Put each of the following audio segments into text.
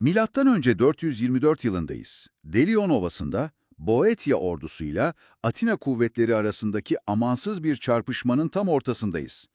Milattan önce 424 yılındayız. Delion Ovası'nda Boeotia ordusuyla Atina kuvvetleri arasındaki amansız bir çarpışmanın tam ortasındayız.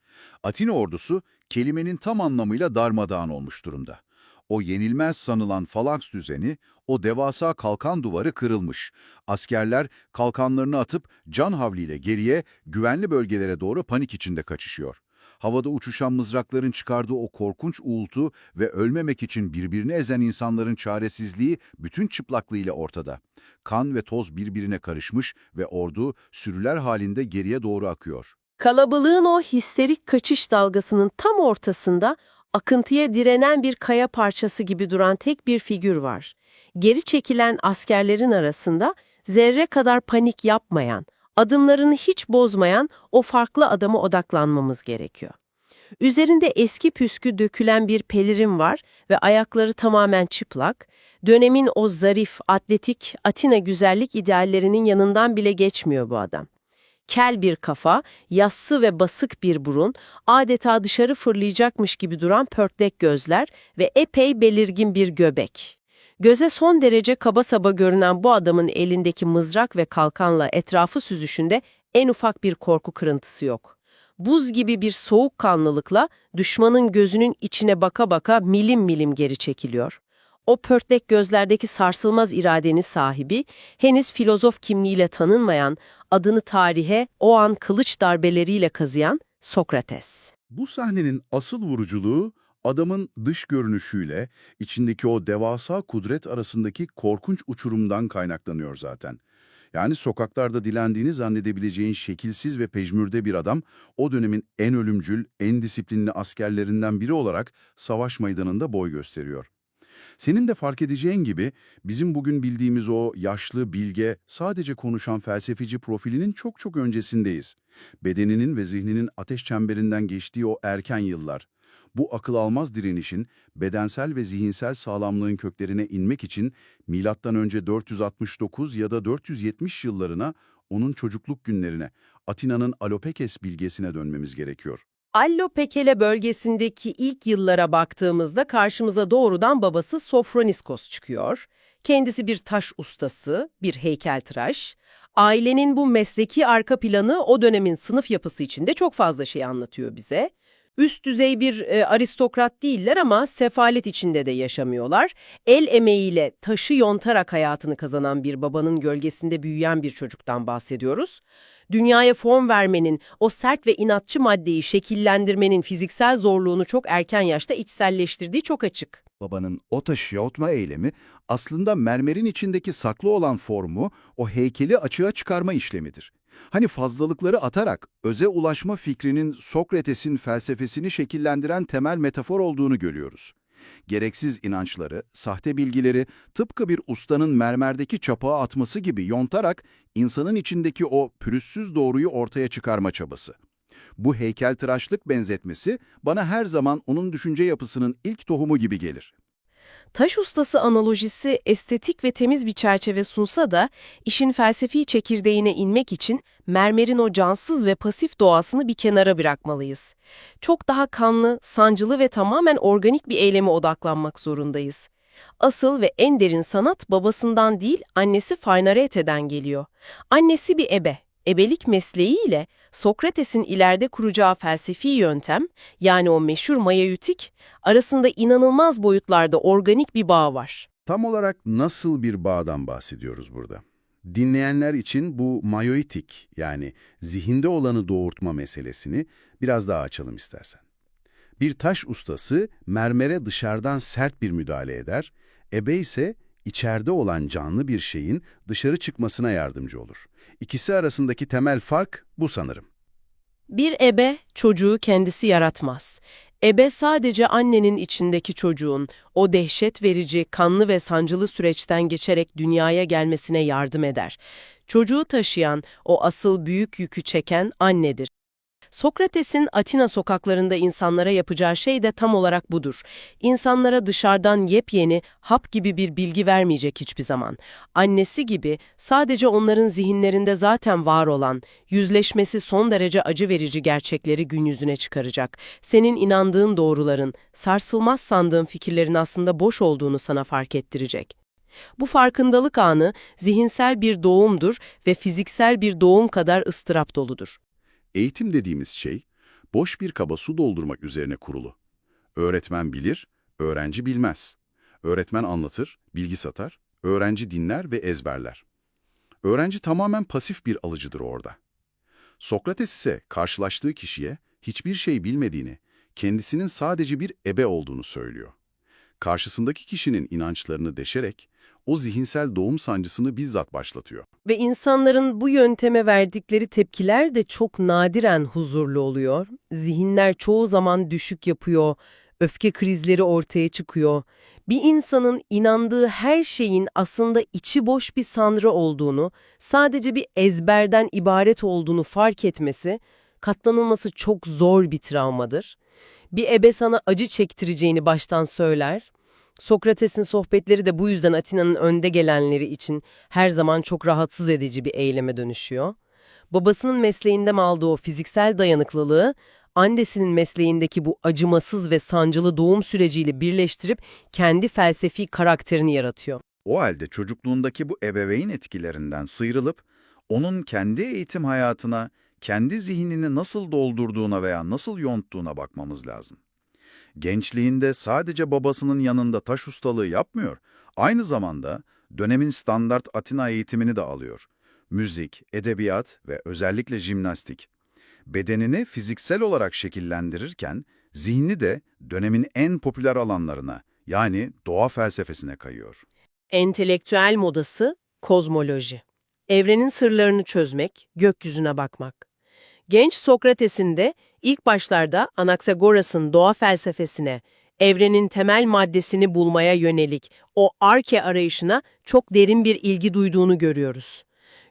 Atina ordusu kelimenin tam anlamıyla darmadağın olmuş durumda. O yenilmez sanılan falaks düzeni, o devasa kalkan duvarı kırılmış. Askerler kalkanlarını atıp can havliyle geriye, güvenli bölgelere doğru panik içinde kaçışıyor. Havada uçuşan mızrakların çıkardığı o korkunç uğultu ve ölmemek için birbirini ezen insanların çaresizliği bütün çıplaklığıyla ortada. Kan ve toz birbirine karışmış ve ordu sürüler halinde geriye doğru akıyor. Kalabalığın o histerik kaçış dalgasının tam ortasında akıntıya direnen bir kaya parçası gibi duran tek bir figür var. Geri çekilen askerlerin arasında zerre kadar panik yapmayan, adımlarını hiç bozmayan o farklı adama odaklanmamız gerekiyor. Üzerinde eski püskü dökülen bir pelerin var ve ayakları tamamen çıplak, dönemin o zarif, atletik, Atina güzellik ideallerinin yanından bile geçmiyor bu adam. Kel bir kafa, yassı ve basık bir burun, adeta dışarı fırlayacakmış gibi duran pörtlek gözler ve epey belirgin bir göbek. Göze son derece kaba saba görünen bu adamın elindeki mızrak ve kalkanla etrafı süzüşünde en ufak bir korku kırıntısı yok. Buz gibi bir soğukkanlılıkla düşmanın gözünün içine baka baka milim milim geri çekiliyor. O pörtlek gözlerdeki sarsılmaz iradenin sahibi, henüz filozof kimliğiyle tanınmayan, adını tarihe o an kılıç darbeleriyle kazıyan Sokrates. Bu sahnenin asıl vuruculuğu adamın dış görünüşüyle içindeki o devasa kudret arasındaki korkunç uçurumdan kaynaklanıyor zaten. Yani sokaklarda dilendiğini zannedebileceğin şekilsiz ve pejmürde bir adam, o dönemin en ölümcül, en disiplinli askerlerinden biri olarak savaş meydanında boy gösteriyor. Senin de fark edeceğin gibi bizim bugün bildiğimiz o yaşlı, bilge, sadece konuşan felsefeci profilinin çok çok öncesindeyiz. Bedeninin ve zihninin ateş çemberinden geçtiği o erken yıllar. Bu akıl almaz direnişin bedensel ve zihinsel sağlamlığın köklerine inmek için milattan önce 469 ya da 470 yıllarına, onun çocukluk günlerine, Atina'nın Alopekes bilgesine dönmemiz gerekiyor. Allopekele bölgesindeki ilk yıllara baktığımızda karşımıza doğrudan babası Sofroniskos çıkıyor. Kendisi bir taş ustası, bir heykeltıraş. Ailenin bu mesleki arka planı o dönemin sınıf yapısı içinde çok fazla şey anlatıyor bize. Üst düzey bir aristokrat değiller ama sefalet içinde de yaşamıyorlar. El emeğiyle taşı yontarak hayatını kazanan bir babanın gölgesinde büyüyen bir çocuktan bahsediyoruz. Dünyaya form vermenin, o sert ve inatçı maddeyi şekillendirmenin fiziksel zorluğunu çok erken yaşta içselleştirdiği çok açık. Babanın o taşı yoğurtma eylemi aslında mermerin içindeki saklı olan formu, o heykeli açığa çıkarma işlemidir. Hani fazlalıkları atarak öze ulaşma fikrinin Sokrates'in felsefesini şekillendiren temel metafor olduğunu görüyoruz. Gereksiz inançları, sahte bilgileri tıpkı bir ustanın mermerdeki çapağı atması gibi yontarak insanın içindeki o pürüzsüz doğruyu ortaya çıkarma çabası. Bu heykeltıraşlık benzetmesi bana her zaman onun düşünce yapısının ilk tohumu gibi gelir. Taş ustası analojisi estetik ve temiz bir çerçeve sunsa da işin felsefi çekirdeğine inmek için mermerin o cansız ve pasif doğasını bir kenara bırakmalıyız. Çok daha kanlı, sancılı ve tamamen organik bir eyleme odaklanmak zorundayız. Asıl ve en derin sanat babasından değil, annesi Fainarete'den geliyor. Annesi bir ebe. Ebelik mesleğiyle Sokrates'in ileride kuracağı felsefi yöntem, yani o meşhur mayeütik, arasında inanılmaz boyutlarda organik bir bağ var. Tam olarak nasıl bir bağdan bahsediyoruz burada? Dinleyenler için bu mayoitik, yani zihinde olanı doğurtma meselesini biraz daha açalım istersen. Bir taş ustası mermere dışarıdan sert bir müdahale eder, ebe ise içeride olan canlı bir şeyin dışarı çıkmasına yardımcı olur. İkisi arasındaki temel fark bu sanırım. Bir ebe çocuğu kendisi yaratmaz. Ebe sadece annenin içindeki çocuğun o dehşet verici, kanlı ve sancılı süreçten geçerek dünyaya gelmesine yardım eder. Çocuğu taşıyan, o asıl büyük yükü çeken annedir. Sokrates'in Atina sokaklarında insanlara yapacağı şey de tam olarak budur. İnsanlara dışarıdan yepyeni, hap gibi bir bilgi vermeyecek hiçbir zaman. Annesi gibi sadece onların zihinlerinde zaten var olan, yüzleşmesi son derece acı verici gerçekleri gün yüzüne çıkaracak. Senin inandığın doğruların, sarsılmaz sandığın fikirlerin aslında boş olduğunu sana fark ettirecek. Bu farkındalık anı zihinsel bir doğumdur ve fiziksel bir doğum kadar ıstırap doludur. Eğitim dediğimiz şey, boş bir kaba su doldurmak üzerine kurulu. Öğretmen bilir, öğrenci bilmez. Öğretmen anlatır, bilgi satar, öğrenci dinler ve ezberler. Öğrenci tamamen pasif bir alıcıdır orada. Sokrates ise karşılaştığı kişiye hiçbir şey bilmediğini, kendisinin sadece bir ebe olduğunu söylüyor. Karşısındaki kişinin inançlarını deşerek o zihinsel doğum sancısını bizzat başlatıyor. Ve insanların bu yönteme verdikleri tepkiler de çok nadiren huzurlu oluyor. Zihinler çoğu zaman düşük yapıyor, öfke krizleri ortaya çıkıyor. Bir insanın inandığı her şeyin aslında içi boş bir sanrı olduğunu, sadece bir ezberden ibaret olduğunu fark etmesi, katlanılması çok zor bir travmadır. Bir ebe sana acı çektireceğini baştan söyler. Sokrates'in sohbetleri de bu yüzden Atina'nın önde gelenleri için her zaman çok rahatsız edici bir eyleme dönüşüyor. Babasının mesleğinden aldığı o fiziksel dayanıklılığı, annesinin mesleğindeki bu acımasız ve sancılı doğum süreciyle birleştirip kendi felsefi karakterini yaratıyor. O halde çocukluğundaki bu ebeveyn etkilerinden sıyrılıp, onun kendi eğitim hayatına, kendi zihnini nasıl doldurduğuna veya nasıl yonttuğuna bakmamız lazım. Gençliğinde sadece babasının yanında taş ustalığı yapmıyor, aynı zamanda dönemin standart Atina eğitimini de alıyor. Müzik, edebiyat ve özellikle jimnastik. Bedenini fiziksel olarak şekillendirirken, zihni de dönemin en popüler alanlarına, yani doğa felsefesine kayıyor. Entelektüel modası, kozmoloji. Evrenin sırlarını çözmek, gökyüzüne bakmak. Genç Sokrates'in de ilk başlarda Anaxagoras'ın doğa felsefesine, evrenin temel maddesini bulmaya yönelik o arke arayışına çok derin bir ilgi duyduğunu görüyoruz.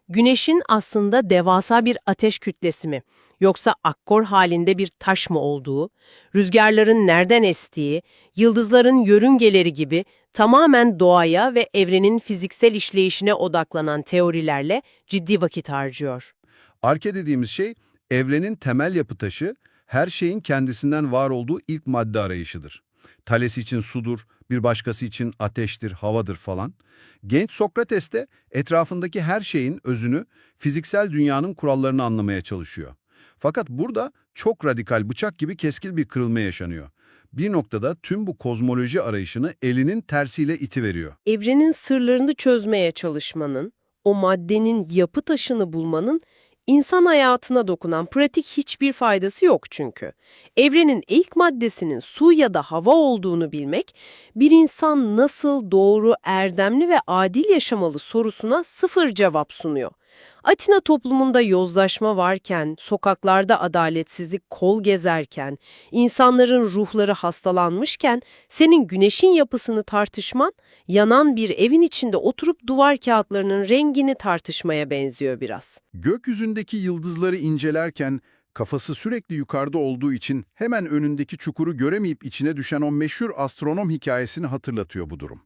Güneşin aslında devasa bir ateş kütlesi mi, yoksa akkor halinde bir taş mı olduğu, rüzgarların nereden estiği, yıldızların yörüngeleri gibi tamamen doğaya ve evrenin fiziksel işleyişine odaklanan teorilerle ciddi vakit harcıyor. Arke dediğimiz şey, evrenin temel yapı taşı, her şeyin kendisinden var olduğu ilk madde arayışıdır. Thales için sudur, bir başkası için ateştir, havadır falan. Genç Sokrates de etrafındaki her şeyin özünü, fiziksel dünyanın kurallarını anlamaya çalışıyor. Fakat burada çok radikal, bıçak gibi keskin bir kırılma yaşanıyor. Bir noktada tüm bu kozmoloji arayışını elinin tersiyle itiveriyor. Evrenin sırlarını çözmeye çalışmanın, o maddenin yapı taşını bulmanın insan hayatına dokunan pratik hiçbir faydası yok çünkü. Evrenin ilk maddesinin su ya da hava olduğunu bilmek, bir insan nasıl doğru, erdemli ve adil yaşamalı sorusuna sıfır cevap sunuyor. Atina toplumunda yozlaşma varken, sokaklarda adaletsizlik kol gezerken, insanların ruhları hastalanmışken, senin güneşin yapısını tartışman, yanan bir evin içinde oturup duvar kağıtlarının rengini tartışmaya benziyor biraz. Gökyüzündeki yıldızları incelerken kafası sürekli yukarıda olduğu için hemen önündeki çukuru göremeyip içine düşen o meşhur astronom hikayesini hatırlatıyor bu durum.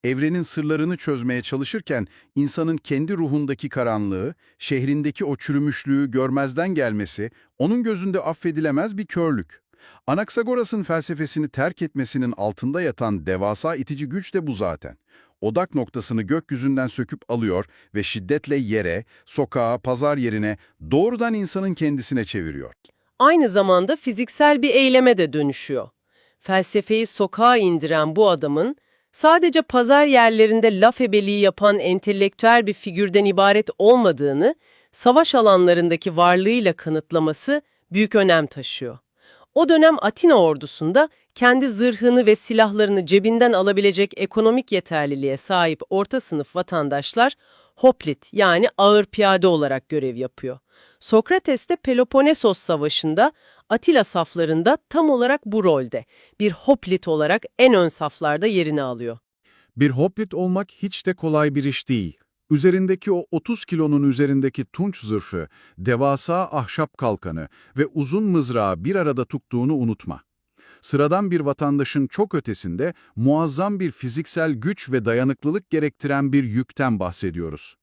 Evrenin sırlarını çözmeye çalışırken insanın kendi ruhundaki karanlığı, şehrindeki o çürümüşlüğü görmezden gelmesi onun gözünde affedilemez bir körlük. Anaxagoras'ın felsefesini terk etmesinin altında yatan devasa itici güç de bu zaten. Odak noktasını gökyüzünden söküp alıyor ve şiddetle yere, sokağa, pazar yerine doğrudan insanın kendisine çeviriyor. Aynı zamanda fiziksel bir eyleme de dönüşüyor. Felsefeyi sokağa indiren bu adamın, sadece pazar yerlerinde laf ebeliği yapan entelektüel bir figürden ibaret olmadığını, savaş alanlarındaki varlığıyla kanıtlaması büyük önem taşıyor. O dönem Atina ordusunda kendi zırhını ve silahlarını cebinden alabilecek ekonomik yeterliliğe sahip orta sınıf vatandaşlar hoplit yani ağır piyade olarak görev yapıyor. Sokrates de Peloponnesos Savaşı'nda Atilla saflarında tam olarak bu rolde, bir hoplit olarak en ön saflarda yerini alıyor. Bir hoplit olmak hiç de kolay bir iş değil. Üzerindeki o 30 kilonun üzerindeki tunç zırhı, devasa ahşap kalkanı ve uzun mızrağı bir arada tuttuğunu unutma. Sıradan bir vatandaşın çok ötesinde muazzam bir fiziksel güç ve dayanıklılık gerektiren bir yükten bahsediyoruz.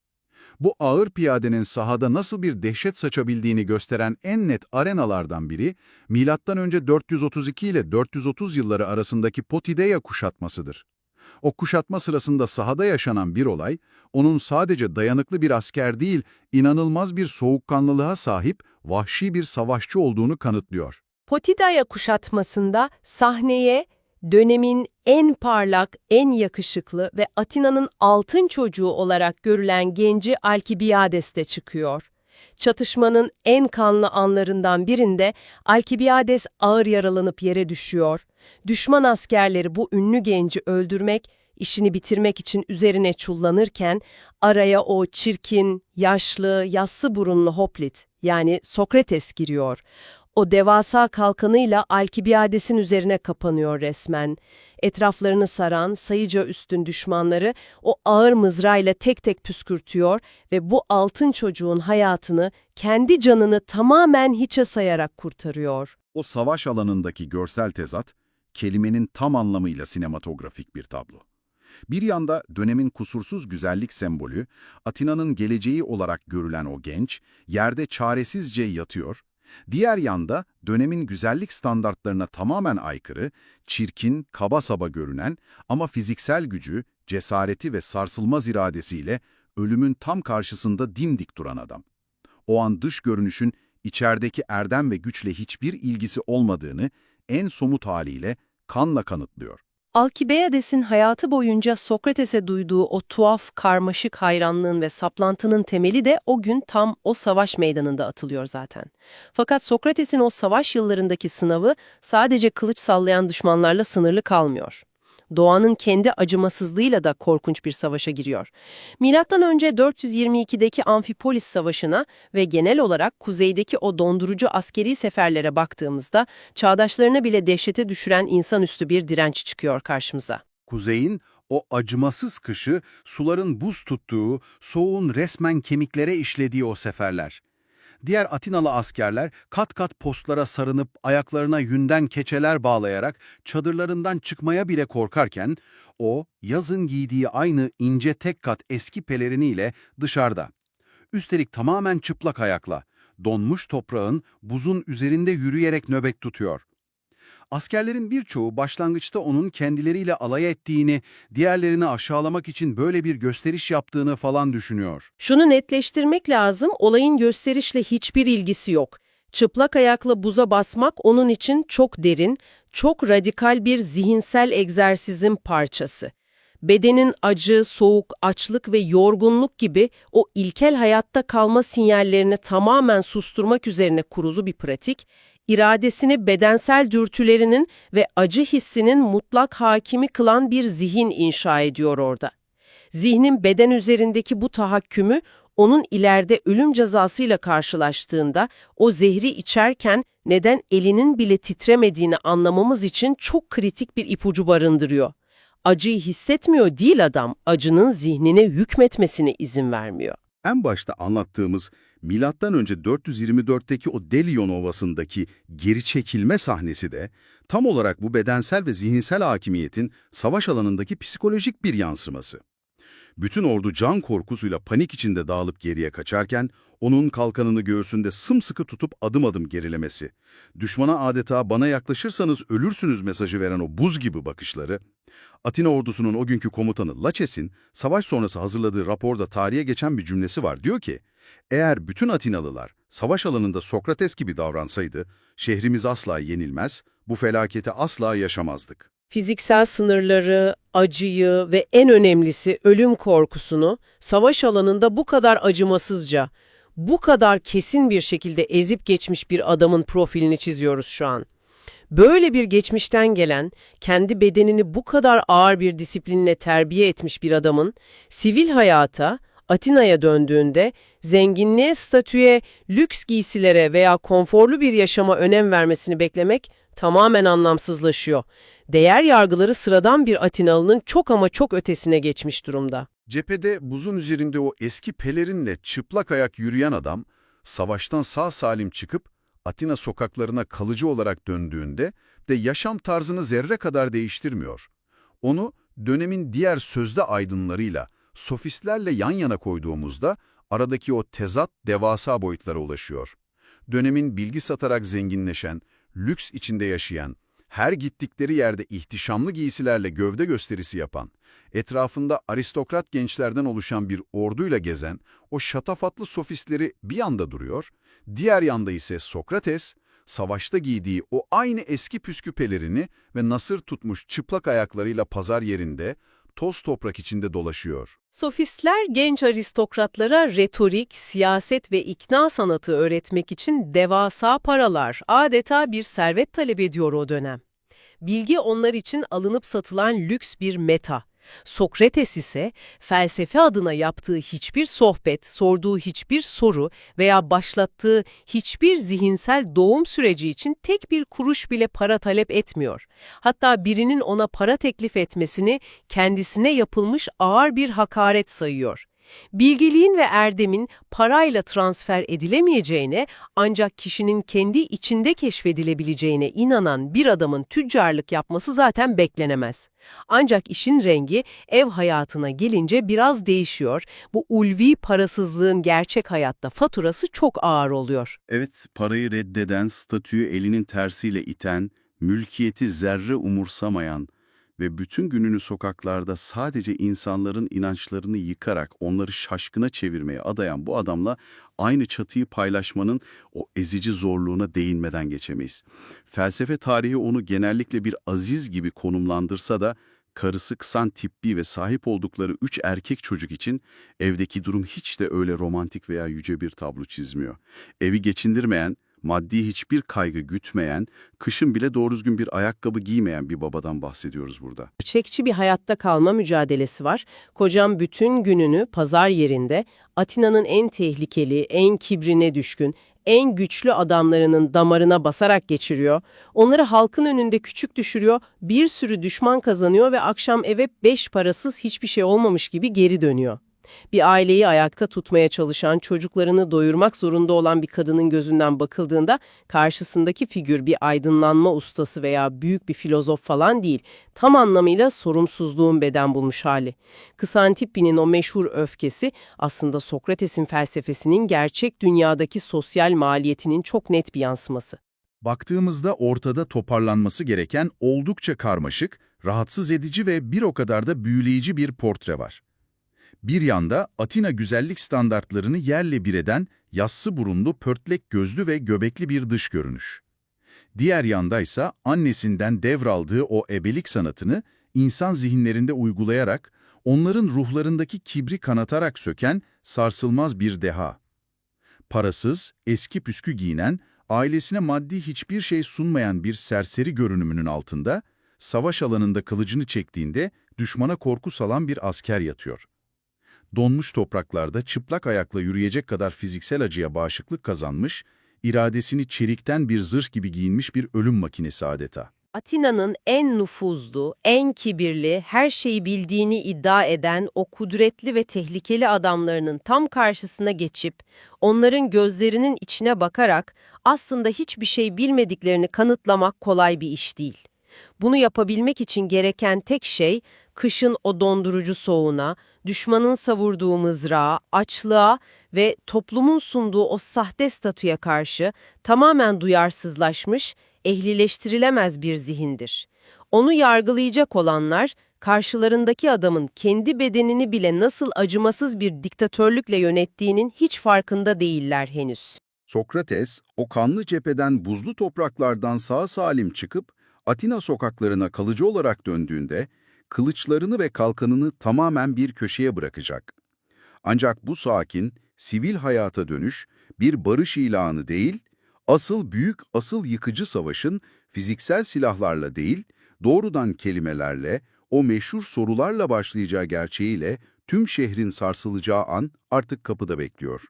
Bu ağır piyadenin sahada nasıl bir dehşet saçabildiğini gösteren en net arenalardan biri, M.Ö. 432 ile 430 yılları arasındaki Potidaea kuşatmasıdır. O kuşatma sırasında sahada yaşanan bir olay, onun sadece dayanıklı bir asker değil, inanılmaz bir soğukkanlılığa sahip, vahşi bir savaşçı olduğunu kanıtlıyor. Potidaea kuşatmasında sahneye dönemin en parlak, en yakışıklı ve Atina'nın altın çocuğu olarak görülen genci Alkibiades de çıkıyor. Çatışmanın en kanlı anlarından birinde Alkibiades ağır yaralanıp yere düşüyor. Düşman askerleri bu ünlü genci öldürmek, işini bitirmek için üzerine çullanırken araya o çirkin, yaşlı, yassı burunlu Hoplit yani Sokrates giriyor. O devasa kalkanıyla Alkibiades'in üzerine kapanıyor resmen. Etraflarını saran sayıca üstün düşmanları o ağır mızrağıyla tek tek püskürtüyor ve bu altın çocuğun hayatını, kendi canını tamamen hiçe sayarak kurtarıyor. O savaş alanındaki görsel tezat, kelimenin tam anlamıyla sinematografik bir tablo. Bir yanda dönemin kusursuz güzellik sembolü, Atina'nın geleceği olarak görülen o genç, yerde çaresizce yatıyor. Diğer yanda dönemin güzellik standartlarına tamamen aykırı, çirkin, kaba saba görünen ama fiziksel gücü, cesareti ve sarsılmaz iradesiyle ölümün tam karşısında dimdik duran adam. O an dış görünüşün içerideki erdem ve güçle hiçbir ilgisi olmadığını en somut haliyle kanla kanıtlıyor. Alkibiades'in hayatı boyunca Sokrates'e duyduğu o tuhaf, karmaşık hayranlığın ve saplantının temeli de o gün tam o savaş meydanında atılıyor zaten. Fakat Sokrates'in o savaş yıllarındaki sınavı sadece kılıç sallayan düşmanlarla sınırlı kalmıyor. Doğanın kendi acımasızlığıyla da korkunç bir savaşa giriyor. Milattan önce 422'deki Amfipolis Savaşı'na ve genel olarak kuzeydeki o dondurucu askeri seferlere baktığımızda çağdaşlarına bile dehşete düşüren insanüstü bir direnç çıkıyor karşımıza. Kuzeyin o acımasız kışı, suların buz tuttuğu, soğuğun resmen kemiklere işlediği o seferler. Diğer Atinalı askerler kat kat postlara sarınıp ayaklarına yünden keçeler bağlayarak çadırlarından çıkmaya bile korkarken, o yazın giydiği aynı ince tek kat eski peleriniyle dışarıda. Üstelik tamamen çıplak ayakla, donmuş toprağın buzun üzerinde yürüyerek nöbet tutuyor. Askerlerin birçoğu başlangıçta onun kendileriyle alay ettiğini, diğerlerini aşağılamak için böyle bir gösteriş yaptığını falan düşünüyor. Şunu netleştirmek lazım, olayın gösterişle hiçbir ilgisi yok. Çıplak ayakla buza basmak onun için çok derin, çok radikal bir zihinsel egzersizin parçası. Bedenin acı, soğuk, açlık ve yorgunluk gibi o ilkel hayatta kalma sinyallerini tamamen susturmak üzerine kurulu bir pratik, iradesini bedensel dürtülerinin ve acı hissinin mutlak hakimi kılan bir zihin inşa ediyor orada. Zihnin beden üzerindeki bu tahakkümü, onun ileride ölüm cezasıyla karşılaştığında o zehri içerken neden elinin bile titremediğini anlamamız için çok kritik bir ipucu barındırıyor. Acıyı hissetmiyor değil adam, acının zihnine hükmetmesine izin vermiyor. En başta anlattığımız M.Ö. 424'teki o Delion Ovası'ndaki geri çekilme sahnesi de tam olarak bu bedensel ve zihinsel hakimiyetin savaş alanındaki psikolojik bir yansıması. Bütün ordu can korkusuyla panik içinde dağılıp geriye kaçarken, onun kalkanını göğsünde sımsıkı tutup adım adım gerilemesi, düşmana adeta bana yaklaşırsanız ölürsünüz mesajı veren o buz gibi bakışları, Atina ordusunun o günkü komutanı Laçes'in savaş sonrası hazırladığı raporda tarihe geçen bir cümlesi var. Diyor ki, eğer bütün Atinalılar savaş alanında Sokrates gibi davransaydı, şehrimiz asla yenilmez, bu felaketi asla yaşamazdık. Fiziksel sınırları, acıyı ve en önemlisi ölüm korkusunu savaş alanında bu kadar acımasızca, bu kadar kesin bir şekilde ezip geçmiş bir adamın profilini çiziyoruz şu an. Böyle bir geçmişten gelen, kendi bedenini bu kadar ağır bir disiplinle terbiye etmiş bir adamın, sivil hayata, Atina'ya döndüğünde zenginliğe, statüye, lüks giysilere veya konforlu bir yaşama önem vermesini beklemek tamamen anlamsızlaşıyor. Değer yargıları sıradan bir Atinalı'nın çok ama çok ötesine geçmiş durumda. Cephede buzun üzerinde o eski pelerinle çıplak ayak yürüyen adam, savaştan sağ salim çıkıp Atina sokaklarına kalıcı olarak döndüğünde de yaşam tarzını zerre kadar değiştirmiyor. Onu dönemin diğer sözde aydınlarıyla, sofistlerle yan yana koyduğumuzda aradaki o tezat devasa boyutlara ulaşıyor. Dönemin bilgi satarak zenginleşen, lüks içinde yaşayan, her gittikleri yerde ihtişamlı giysilerle gövde gösterisi yapan, etrafında aristokrat gençlerden oluşan bir orduyla gezen o şatafatlı sofistleri bir yanda duruyor, diğer yanda ise Sokrates, savaşta giydiği o aynı eski püskü pelerini ve nasır tutmuş çıplak ayaklarıyla pazar yerinde, toz toprak içinde dolaşıyor. Sofistler genç aristokratlara retorik, siyaset ve ikna sanatı öğretmek için devasa paralar, adeta bir servet talep ediyor o dönem. Bilgi onlar için alınıp satılan lüks bir meta. Sokrates ise felsefe adına yaptığı hiçbir sohbet, sorduğu hiçbir soru veya başlattığı hiçbir zihinsel doğum süreci için tek bir kuruş bile para talep etmiyor. Hatta birinin ona para teklif etmesini kendisine yapılmış ağır bir hakaret sayıyor. Bilgeliğin ve erdemin parayla transfer edilemeyeceğine, ancak kişinin kendi içinde keşfedilebileceğine inanan bir adamın tüccarlık yapması zaten beklenemez. Ancak işin rengi ev hayatına gelince biraz değişiyor. Bu ulvi parasızlığın gerçek hayatta faturası çok ağır oluyor. Evet, parayı reddeden, statüyü elinin tersiyle iten, mülkiyeti zerre umursamayan ve bütün gününü sokaklarda sadece insanların inançlarını yıkarak onları şaşkına çevirmeye adayan bu adamla aynı çatıyı paylaşmanın o ezici zorluğuna değinmeden geçemeyiz. Felsefe tarihi onu genellikle bir aziz gibi konumlandırsa da karısı Ksantippe ve sahip oldukları 3 erkek çocuk için evdeki durum hiç de öyle romantik veya yüce bir tablo çizmiyor. Evi geçindirmeyen, maddi hiçbir kaygı gütmeyen, kışın bile doğru düzgün bir ayakkabı giymeyen bir babadan bahsediyoruz burada. Gerçekçi bir hayatta kalma mücadelesi var. Kocam bütün gününü pazar yerinde, Atina'nın en tehlikeli, en kibrine düşkün, en güçlü adamlarının damarına basarak geçiriyor. Onları halkın önünde küçük düşürüyor, bir sürü düşman kazanıyor ve akşam eve 5 parasız hiçbir şey olmamış gibi geri dönüyor. Bir aileyi ayakta tutmaya çalışan, çocuklarını doyurmak zorunda olan bir kadının gözünden bakıldığında karşısındaki figür bir aydınlanma ustası veya büyük bir filozof falan değil. Tam anlamıyla sorumsuzluğun beden bulmuş hali. Kısantippi'nin o meşhur öfkesi aslında Sokrates'in felsefesinin gerçek dünyadaki sosyal maliyetinin çok net bir yansıması. Baktığımızda ortada toparlanması gereken oldukça karmaşık, rahatsız edici ve bir o kadar da büyüleyici bir portre var. Bir yanda Atina güzellik standartlarını yerle bir eden yassı burunlu, pörtlek gözlü ve göbekli bir dış görünüş. Diğer yandaysa annesinden devraldığı o ebelik sanatını insan zihinlerinde uygulayarak, onların ruhlarındaki kibri kanatarak söken sarsılmaz bir deha. Parasız, eski püskü giyinen, ailesine maddi hiçbir şey sunmayan bir serseri görünümünün altında, savaş alanında kılıcını çektiğinde düşmana korku salan bir asker yatıyor. Donmuş topraklarda çıplak ayakla yürüyecek kadar fiziksel acıya bağışıklık kazanmış, iradesini çelikten bir zırh gibi giyinmiş bir ölüm makinesi adeta. Atina'nın en nüfuzlu, en kibirli, her şeyi bildiğini iddia eden o kudretli ve tehlikeli adamlarının tam karşısına geçip, onların gözlerinin içine bakarak aslında hiçbir şey bilmediklerini kanıtlamak kolay bir iş değil. Bunu yapabilmek için gereken tek şey, kışın o dondurucu soğuğuna, düşmanın savurduğu mızrağa, açlığa ve toplumun sunduğu o sahte statüye karşı tamamen duyarsızlaşmış, ehlileştirilemez bir zihindir. Onu yargılayacak olanlar, karşılarındaki adamın kendi bedenini bile nasıl acımasız bir diktatörlükle yönettiğinin hiç farkında değiller henüz. Sokrates, o kanlı cepheden buzlu topraklardan sağ salim çıkıp Atina sokaklarına kalıcı olarak döndüğünde, kılıçlarını ve kalkanını tamamen bir köşeye bırakacak. Ancak bu sakin, sivil hayata dönüş bir barış ilanı değil, asıl yıkıcı savaşın fiziksel silahlarla değil, doğrudan kelimelerle, o meşhur sorularla başlayacağı gerçeğiyle tüm şehrin sarsılacağı an artık kapıda bekliyor.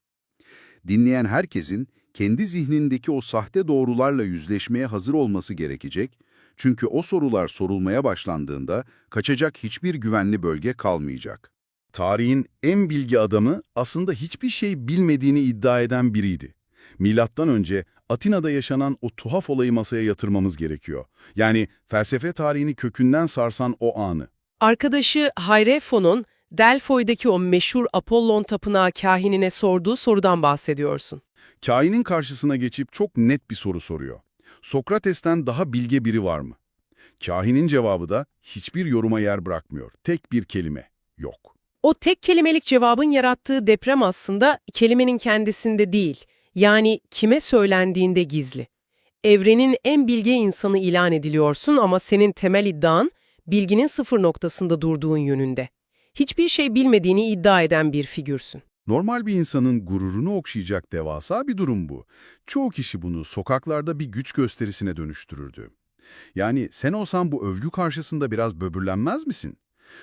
Dinleyen herkesin kendi zihnindeki o sahte doğrularla yüzleşmeye hazır olması gerekecek, çünkü o sorular sorulmaya başlandığında kaçacak hiçbir güvenli bölge kalmayacak. Tarihin en bilgi adamı aslında hiçbir şey bilmediğini iddia eden biriydi. Milattan önce Atina'da yaşanan o tuhaf olayı masaya yatırmamız gerekiyor. Yani felsefe tarihini kökünden sarsan o anı. Arkadaşı Hayrefon'un Delfoy'daki o meşhur Apollon tapınağı kahinine sorduğu sorudan bahsediyorsun. Kainin karşısına geçip çok net bir soru soruyor. Sokrates'ten daha bilge biri var mı? Kahinin cevabı da hiçbir yoruma yer bırakmıyor. Tek bir kelime. Yok. O tek kelimelik cevabın yarattığı deprem aslında kelimenin kendisinde değil, yani kime söylendiğinde gizli. Evrenin en bilge insanı ilan ediliyorsun ama senin temel iddian bilginin sıfır noktasında durduğun yönünde. Hiçbir şey bilmediğini iddia eden bir figürsün. Normal bir insanın gururunu okşayacak devasa bir durum bu. Çoğu kişi bunu sokaklarda bir güç gösterisine dönüştürürdü. Yani sen olsan bu övgü karşısında biraz böbürlenmez misin?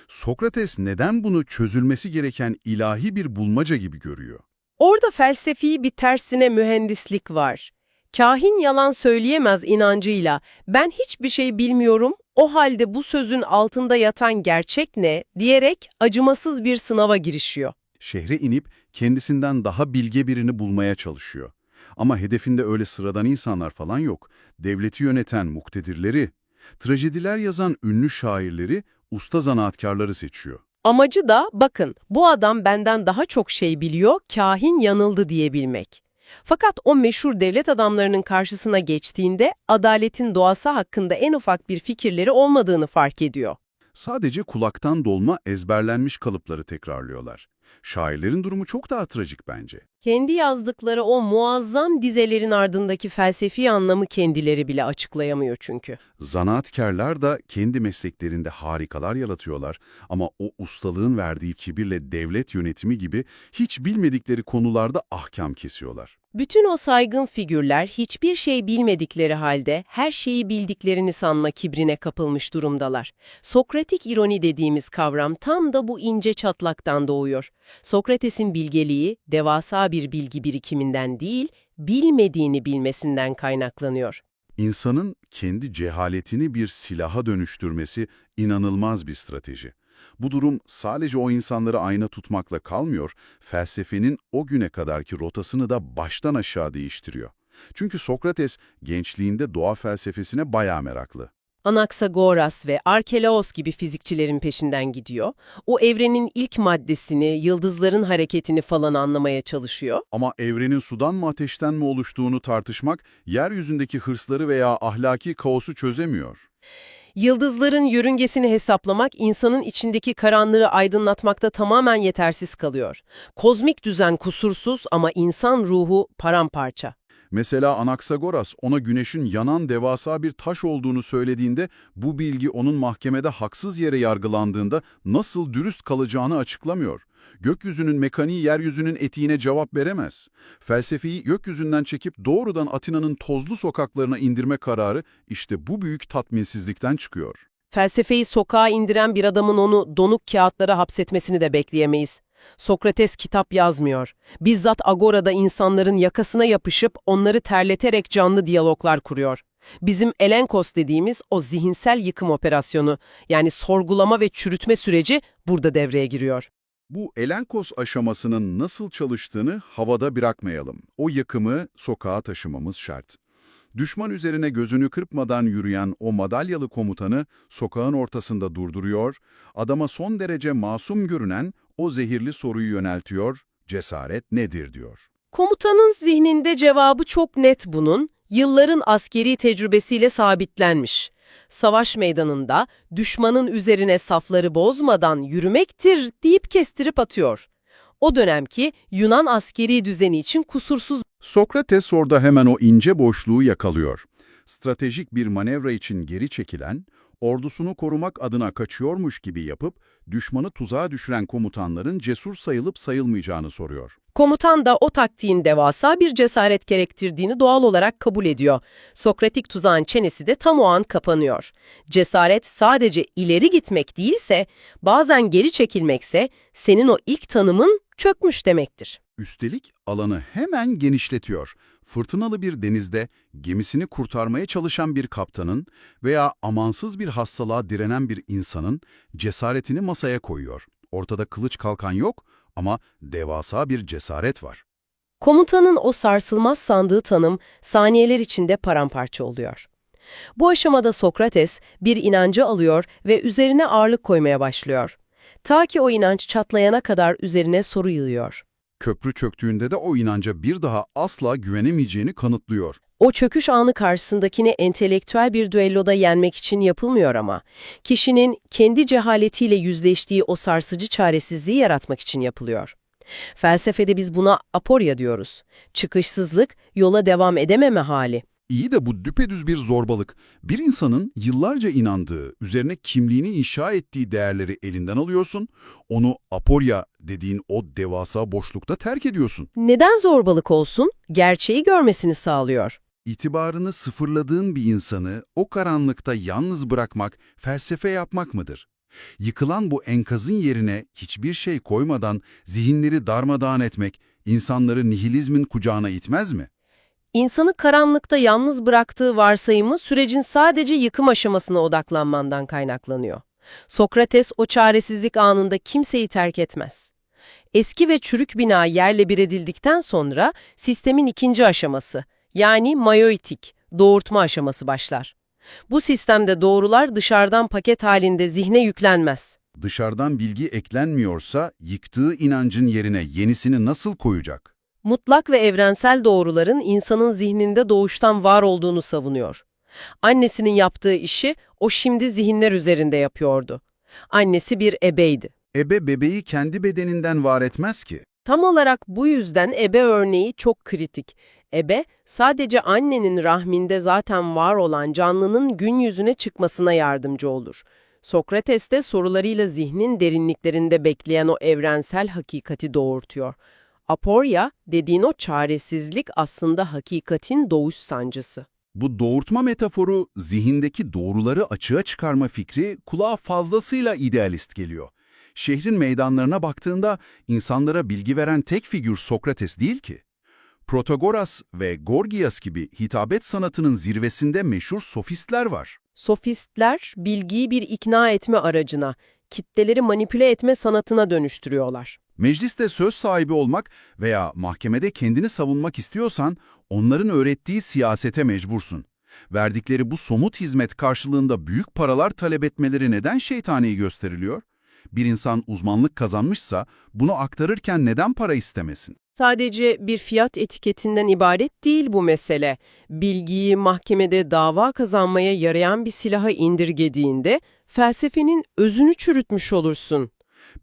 Sokrates neden bunu çözülmesi gereken ilahi bir bulmaca gibi görüyor? Orada felsefi bir tersine mühendislik var. Kahin yalan söyleyemez inancıyla ben hiçbir şey bilmiyorum, o halde bu sözün altında yatan gerçek ne diyerek acımasız bir sınava girişiyor. Şehre inip kendisinden daha bilge birini bulmaya çalışıyor. Ama hedefinde öyle sıradan insanlar falan yok. Devleti yöneten muktedirleri, trajediler yazan ünlü şairleri, usta zanaatkarları seçiyor. Amacı da bakın bu adam benden daha çok şey biliyor, kahin yanıldı diyebilmek. Fakat o meşhur devlet adamlarının karşısına geçtiğinde adaletin doğası hakkında en ufak bir fikirleri olmadığını fark ediyor. Sadece kulaktan dolma ezberlenmiş kalıpları tekrarlıyorlar. Şairlerin durumu çok daha trajik bence. Kendi yazdıkları o muazzam dizelerin ardındaki felsefi anlamı kendileri bile açıklayamıyor çünkü. Zanaatkarlar da kendi mesleklerinde harikalar yaratıyorlar ama o ustalığın verdiği kibirle devlet yönetimi gibi hiç bilmedikleri konularda ahkam kesiyorlar. Bütün o saygın figürler hiçbir şey bilmedikleri halde her şeyi bildiklerini sanma kibrine kapılmış durumdalar. Sokratik ironi dediğimiz kavram tam da bu ince çatlaktan doğuyor. Sokrates'in bilgeliği devasa bir bilgi birikiminden değil, bilmediğini bilmesinden kaynaklanıyor. İnsanın kendi cehaletini bir silaha dönüştürmesi inanılmaz bir strateji. Bu durum sadece o insanları ayna tutmakla kalmıyor, felsefenin o güne kadarki rotasını da baştan aşağı değiştiriyor. Çünkü Sokrates gençliğinde doğa felsefesine bayağı meraklı. Anaksagoras ve Arkelaos gibi fizikçilerin peşinden gidiyor. O evrenin ilk maddesini, yıldızların hareketini falan anlamaya çalışıyor. Ama evrenin sudan mı ateşten mi oluştuğunu tartışmak, yeryüzündeki hırsları veya ahlaki kaosu çözemiyor. Yıldızların yörüngesini hesaplamak insanın içindeki karanlığı aydınlatmakta tamamen yetersiz kalıyor. Kozmik düzen kusursuz ama insan ruhu paramparça. Mesela Anaksagoras ona güneşin yanan devasa bir taş olduğunu söylediğinde bu bilgi onun mahkemede haksız yere yargılandığında nasıl dürüst kalacağını açıklamıyor. Gökyüzünün mekaniği yeryüzünün etiğine cevap veremez. Felsefeyi gökyüzünden çekip doğrudan Atina'nın tozlu sokaklarına indirme kararı işte bu büyük tatminsizlikten çıkıyor. Felsefeyi sokağa indiren bir adamın onu donuk kağıtlara hapsetmesini de bekleyemeyiz. Sokrates kitap yazmıyor. Bizzat agorada insanların yakasına yapışıp onları terleterek canlı diyaloglar kuruyor. Bizim elenkos dediğimiz o zihinsel yıkım operasyonu, yani sorgulama ve çürütme süreci burada devreye giriyor. Bu elenkos aşamasının nasıl çalıştığını havada bırakmayalım. O yıkımı sokağa taşımamız şart. Düşman üzerine gözünü kırpmadan yürüyen o madalyalı komutanı sokağın ortasında durduruyor, adama son derece masum görünen o zehirli soruyu yöneltiyor, cesaret nedir diyor. Komutanın zihninde cevabı çok net bunun, yılların askeri tecrübesiyle sabitlenmiş. Savaş meydanında düşmanın üzerine safları bozmadan yürümektir deyip kestirip atıyor. O dönemki Yunan askeri düzeni için kusursuz. Sokrates orada hemen o ince boşluğu yakalıyor. Stratejik bir manevra için geri çekilen, ordusunu korumak adına kaçıyormuş gibi yapıp düşmanı tuzağa düşüren komutanların cesur sayılıp sayılmayacağını soruyor. Komutan da o taktiğin devasa bir cesaret gerektirdiğini doğal olarak kabul ediyor. Sokratik tuzağın çenesi de tam o an kapanıyor. Cesaret sadece ileri gitmek değilse, bazen geri çekilmekse senin o ilk tanımın çökmüş demektir. Üstelik alanı hemen genişletiyor. Fırtınalı bir denizde gemisini kurtarmaya çalışan bir kaptanın veya amansız bir hastalığa direnen bir insanın cesaretini masaya koyuyor. Ortada kılıç kalkan yok ama devasa bir cesaret var. Komutanın o sarsılmaz sandığı tanım saniyeler içinde paramparça oluyor. Bu aşamada Sokrates bir inancı alıyor ve üzerine ağırlık koymaya başlıyor. Ta ki o inanç çatlayana kadar üzerine soru yığıyor. Köprü çöktüğünde de o inanca bir daha asla güvenemeyeceğini kanıtlıyor. O çöküş anı karşısındakini entelektüel bir düelloda yenmek için yapılmıyor ama, kişinin kendi cehaletiyle yüzleştiği o sarsıcı çaresizliği yaratmak için yapılıyor. Felsefede biz buna aporya diyoruz. Çıkışsızlık, yola devam edememe hali. İyi de bu düpedüz bir zorbalık. Bir insanın yıllarca inandığı, üzerine kimliğini inşa ettiği değerleri elinden alıyorsun, onu aporya dediğin o devasa boşlukta terk ediyorsun. Neden zorbalık olsun? Gerçeği görmesini sağlıyor. İtibarını sıfırladığın bir insanı o karanlıkta yalnız bırakmak, felsefe yapmak mıdır? Yıkılan bu enkazın yerine hiçbir şey koymadan zihinleri darmadağın etmek, insanları nihilizmin kucağına itmez mi? İnsanı karanlıkta yalnız bıraktığı varsayımı sürecin sadece yıkım aşamasına odaklanmandan kaynaklanıyor. Sokrates o çaresizlik anında kimseyi terk etmez. Eski ve çürük bina yerle bir edildikten sonra sistemin ikinci aşaması, yani maioitik, doğurtma aşaması başlar. Bu sistemde doğrular dışarıdan paket halinde zihne yüklenmez. Dışarıdan bilgi eklenmiyorsa yıktığı inancın yerine yenisini nasıl koyacak? Mutlak ve evrensel doğruların insanın zihninde doğuştan var olduğunu savunuyor. Annesinin yaptığı işi o şimdi zihinler üzerinde yapıyordu. Annesi bir ebeydi. Ebe bebeği kendi bedeninden var etmez ki. Tam olarak bu yüzden ebe örneği çok kritik. Ebe, sadece annenin rahminde zaten var olan canlının gün yüzüne çıkmasına yardımcı olur. Sokrates de sorularıyla zihnin derinliklerinde bekleyen o evrensel hakikati doğurtuyor. Aporya dediğin o çaresizlik aslında hakikatin doğuş sancısı. Bu doğurtma metaforu, zihindeki doğruları açığa çıkarma fikri kulağa fazlasıyla idealist geliyor. Şehrin meydanlarına baktığında insanlara bilgi veren tek figür Sokrates değil ki. Protagoras ve Gorgias gibi hitabet sanatının zirvesinde meşhur sofistler var. Sofistler, bilgiyi bir ikna etme aracına, kitleleri manipüle etme sanatına dönüştürüyorlar. Mecliste söz sahibi olmak veya mahkemede kendini savunmak istiyorsan onların öğrettiği siyasete mecbursun. Verdikleri bu somut hizmet karşılığında büyük paralar talep etmeleri neden şeytani gösteriliyor? Bir insan uzmanlık kazanmışsa bunu aktarırken neden para istemesin? Sadece bir fiyat etiketinden ibaret değil bu mesele. Bilgiyi mahkemede dava kazanmaya yarayan bir silaha indirgediğinde felsefenin özünü çürütmüş olursun.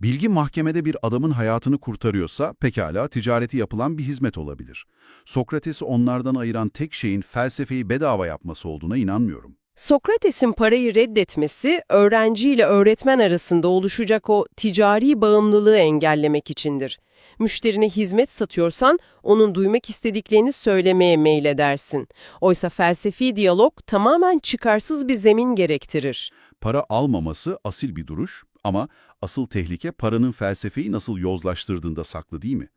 Bilgi mahkemede bir adamın hayatını kurtarıyorsa pekala ticareti yapılan bir hizmet olabilir. Sokrates'i onlardan ayıran tek şeyin felsefeyi bedava yapması olduğuna inanmıyorum. Sokrates'in parayı reddetmesi, öğrenci ile öğretmen arasında oluşacak o ticari bağımlılığı engellemek içindir. Müşterine hizmet satıyorsan, onun duymak istediklerini söylemeye meyledersin. Oysa felsefi diyalog tamamen çıkarsız bir zemin gerektirir. Para almaması asil bir duruş ama asıl tehlike paranın felsefeyi nasıl yozlaştırdığında saklı değil mi?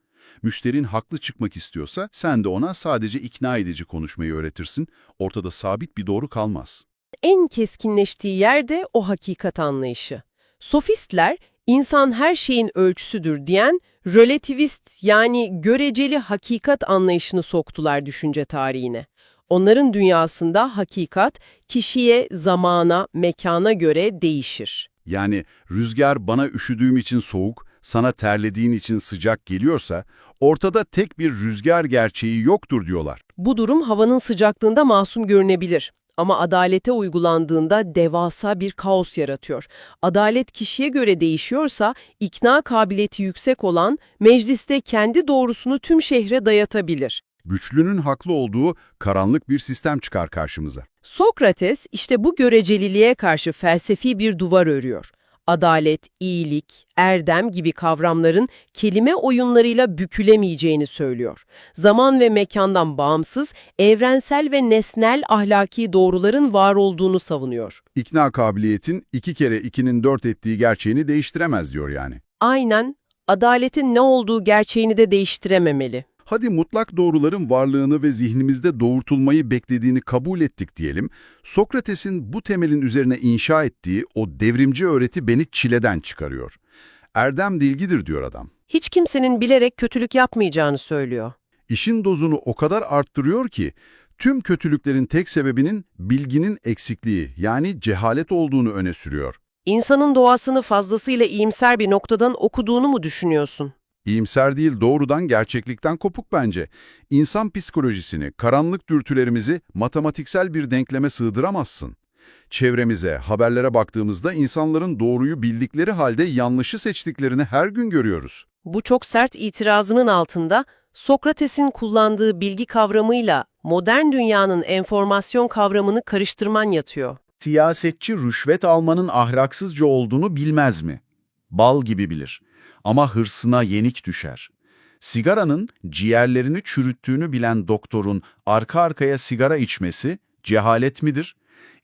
Müşterin haklı çıkmak istiyorsa sen de ona sadece ikna edici konuşmayı öğretirsin, ortada sabit bir doğru kalmaz. En keskinleştiği yerde o hakikat anlayışı. Sofistler, insan her şeyin ölçüsüdür diyen relativist yani göreceli hakikat anlayışını soktular düşünce tarihine. Onların dünyasında hakikat kişiye, zamana, mekana göre değişir. Yani rüzgar bana üşüdüğüm için soğuk, sana terlediğin için sıcak geliyorsa ortada tek bir rüzgar gerçeği yoktur diyorlar. Bu durum havanın sıcaklığında masum görünebilir. Ama adalete uygulandığında devasa bir kaos yaratıyor. Adalet kişiye göre değişiyorsa, ikna kabiliyeti yüksek olan mecliste kendi doğrusunu tüm şehre dayatabilir. Güçlünün haklı olduğu karanlık bir sistem çıkar karşımıza. Sokrates işte bu göreceliliğe karşı felsefi bir duvar örüyor. Adalet, iyilik, erdem gibi kavramların kelime oyunlarıyla bükülemeyeceğini söylüyor. Zaman ve mekandan bağımsız, evrensel ve nesnel ahlaki doğruların var olduğunu savunuyor. İkna kabiliyetin 2 kere 2'nin 4 ettiği gerçeğini değiştiremez diyor yani. Aynen, adaletin ne olduğu gerçeğini de değiştirememeli. Hadi mutlak doğruların varlığını ve zihnimizde doğurtulmayı beklediğini kabul ettik diyelim. Sokrates'in bu temelin üzerine inşa ettiği o devrimci öğreti beni çileden çıkarıyor. Erdem dilgidir diyor adam. Hiç kimsenin bilerek kötülük yapmayacağını söylüyor. İşin dozunu o kadar arttırıyor ki tüm kötülüklerin tek sebebinin bilginin eksikliği yani cehalet olduğunu öne sürüyor. İnsanın doğasını fazlasıyla iyimser bir noktadan okuduğunu mu düşünüyorsun? İyimser değil, doğrudan gerçeklikten kopuk bence. İnsan psikolojisini, karanlık dürtülerimizi matematiksel bir denkleme sığdıramazsın. Çevremize, haberlere baktığımızda insanların doğruyu bildikleri halde yanlışı seçtiklerini her gün görüyoruz. Bu çok sert itirazının altında Sokrates'in kullandığı bilgi kavramıyla modern dünyanın enformasyon kavramını karıştırman yatıyor. Siyasetçi rüşvet almanın ahlaksızca olduğunu bilmez mi? Bal gibi bilir. Ama hırsına yenik düşer. Sigaranın ciğerlerini çürüttüğünü bilen doktorun arka arkaya sigara içmesi cehalet midir?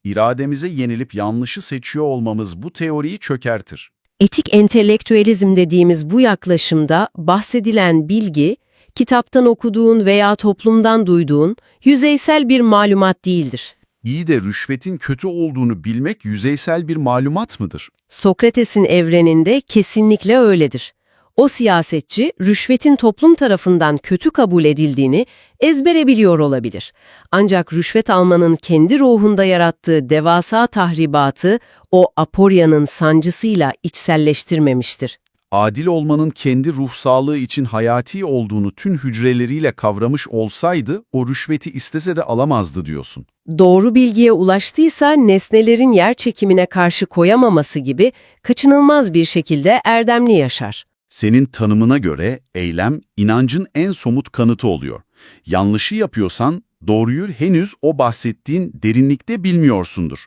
İrademize yenilip yanlışı seçiyor olmamız bu teoriyi çökertir. Etik entelektüelizm dediğimiz bu yaklaşımda bahsedilen bilgi, kitaptan okuduğun veya toplumdan duyduğun yüzeysel bir malumat değildir. İyi de rüşvetin kötü olduğunu bilmek yüzeysel bir malumat mıdır? Sokrates'in evreninde kesinlikle öyledir. O siyasetçi, rüşvetin toplum tarafından kötü kabul edildiğini ezbere biliyor olabilir. Ancak rüşvet almanın kendi ruhunda yarattığı devasa tahribatı o aporyanın sancısıyla içselleştirmemiştir. Adil olmanın kendi ruh sağlığı için hayati olduğunu tüm hücreleriyle kavramış olsaydı o rüşveti istese de alamazdı diyorsun. Doğru bilgiye ulaştıysa nesnelerin yer çekimine karşı koyamaması gibi kaçınılmaz bir şekilde erdemli yaşar. Senin tanımına göre eylem, inancın en somut kanıtı oluyor. Yanlışı yapıyorsan doğruyu henüz o bahsettiğin derinlikte bilmiyorsundur.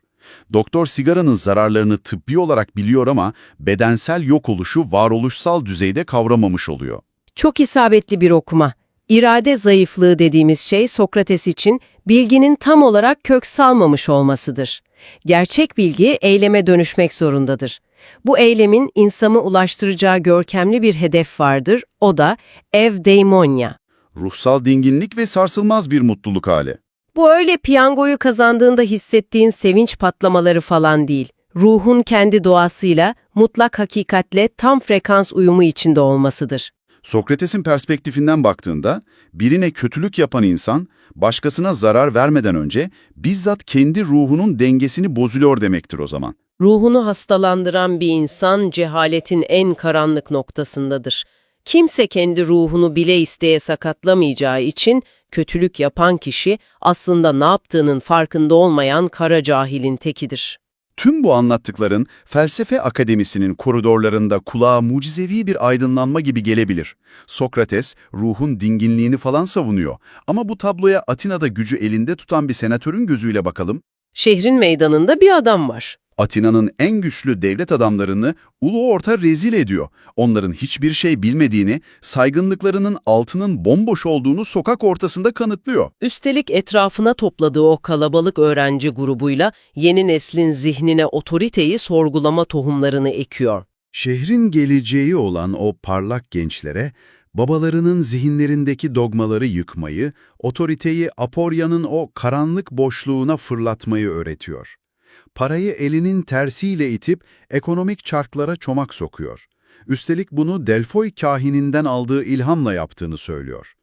Doktor sigaranın zararlarını tıbbi olarak biliyor ama bedensel yok oluşu varoluşsal düzeyde kavramamış oluyor. Çok isabetli bir okuma. İrade zayıflığı dediğimiz şey Sokrates için bilginin tam olarak kök salmamış olmasıdır. Gerçek bilgi eyleme dönüşmek zorundadır. Bu eylemin insanı ulaştıracağı görkemli bir hedef vardır, o da evdaimonia. Ruhsal dinginlik ve sarsılmaz bir mutluluk hali. Bu öyle piyangoyu kazandığında hissettiğin sevinç patlamaları falan değil. Ruhun kendi doğasıyla, mutlak hakikatle tam frekans uyumu içinde olmasıdır. Sokrates'in perspektifinden baktığında birine kötülük yapan insan başkasına zarar vermeden önce bizzat kendi ruhunun dengesini bozuyor demektir o zaman. Ruhunu hastalandıran bir insan cehaletin en karanlık noktasındadır. Kimse kendi ruhunu bile isteye sakatlamayacağı için kötülük yapan kişi aslında ne yaptığının farkında olmayan kara cahilin tekidir. Tüm bu anlattıkların felsefe akademisinin koridorlarında kulağa mucizevi bir aydınlanma gibi gelebilir. Sokrates ruhun dinginliğini falan savunuyor ama bu tabloya Atina'da gücü elinde tutan bir senatörün gözüyle bakalım. Şehrin meydanında bir adam var. Atina'nın en güçlü devlet adamlarını ulu orta rezil ediyor. Onların hiçbir şey bilmediğini, saygınlıklarının altının bomboş olduğunu sokak ortasında kanıtlıyor. Üstelik etrafına topladığı o kalabalık öğrenci grubuyla yeni neslin zihnine otoriteyi sorgulama tohumlarını ekiyor. Şehrin geleceği olan o parlak gençlere, babalarının zihinlerindeki dogmaları yıkmayı, otoriteyi Aporya'nın o karanlık boşluğuna fırlatmayı öğretiyor. Parayı elinin tersiyle itip ekonomik çarklara çomak sokuyor. Üstelik bunu Delfoy kahininden aldığı ilhamla yaptığını söylüyor.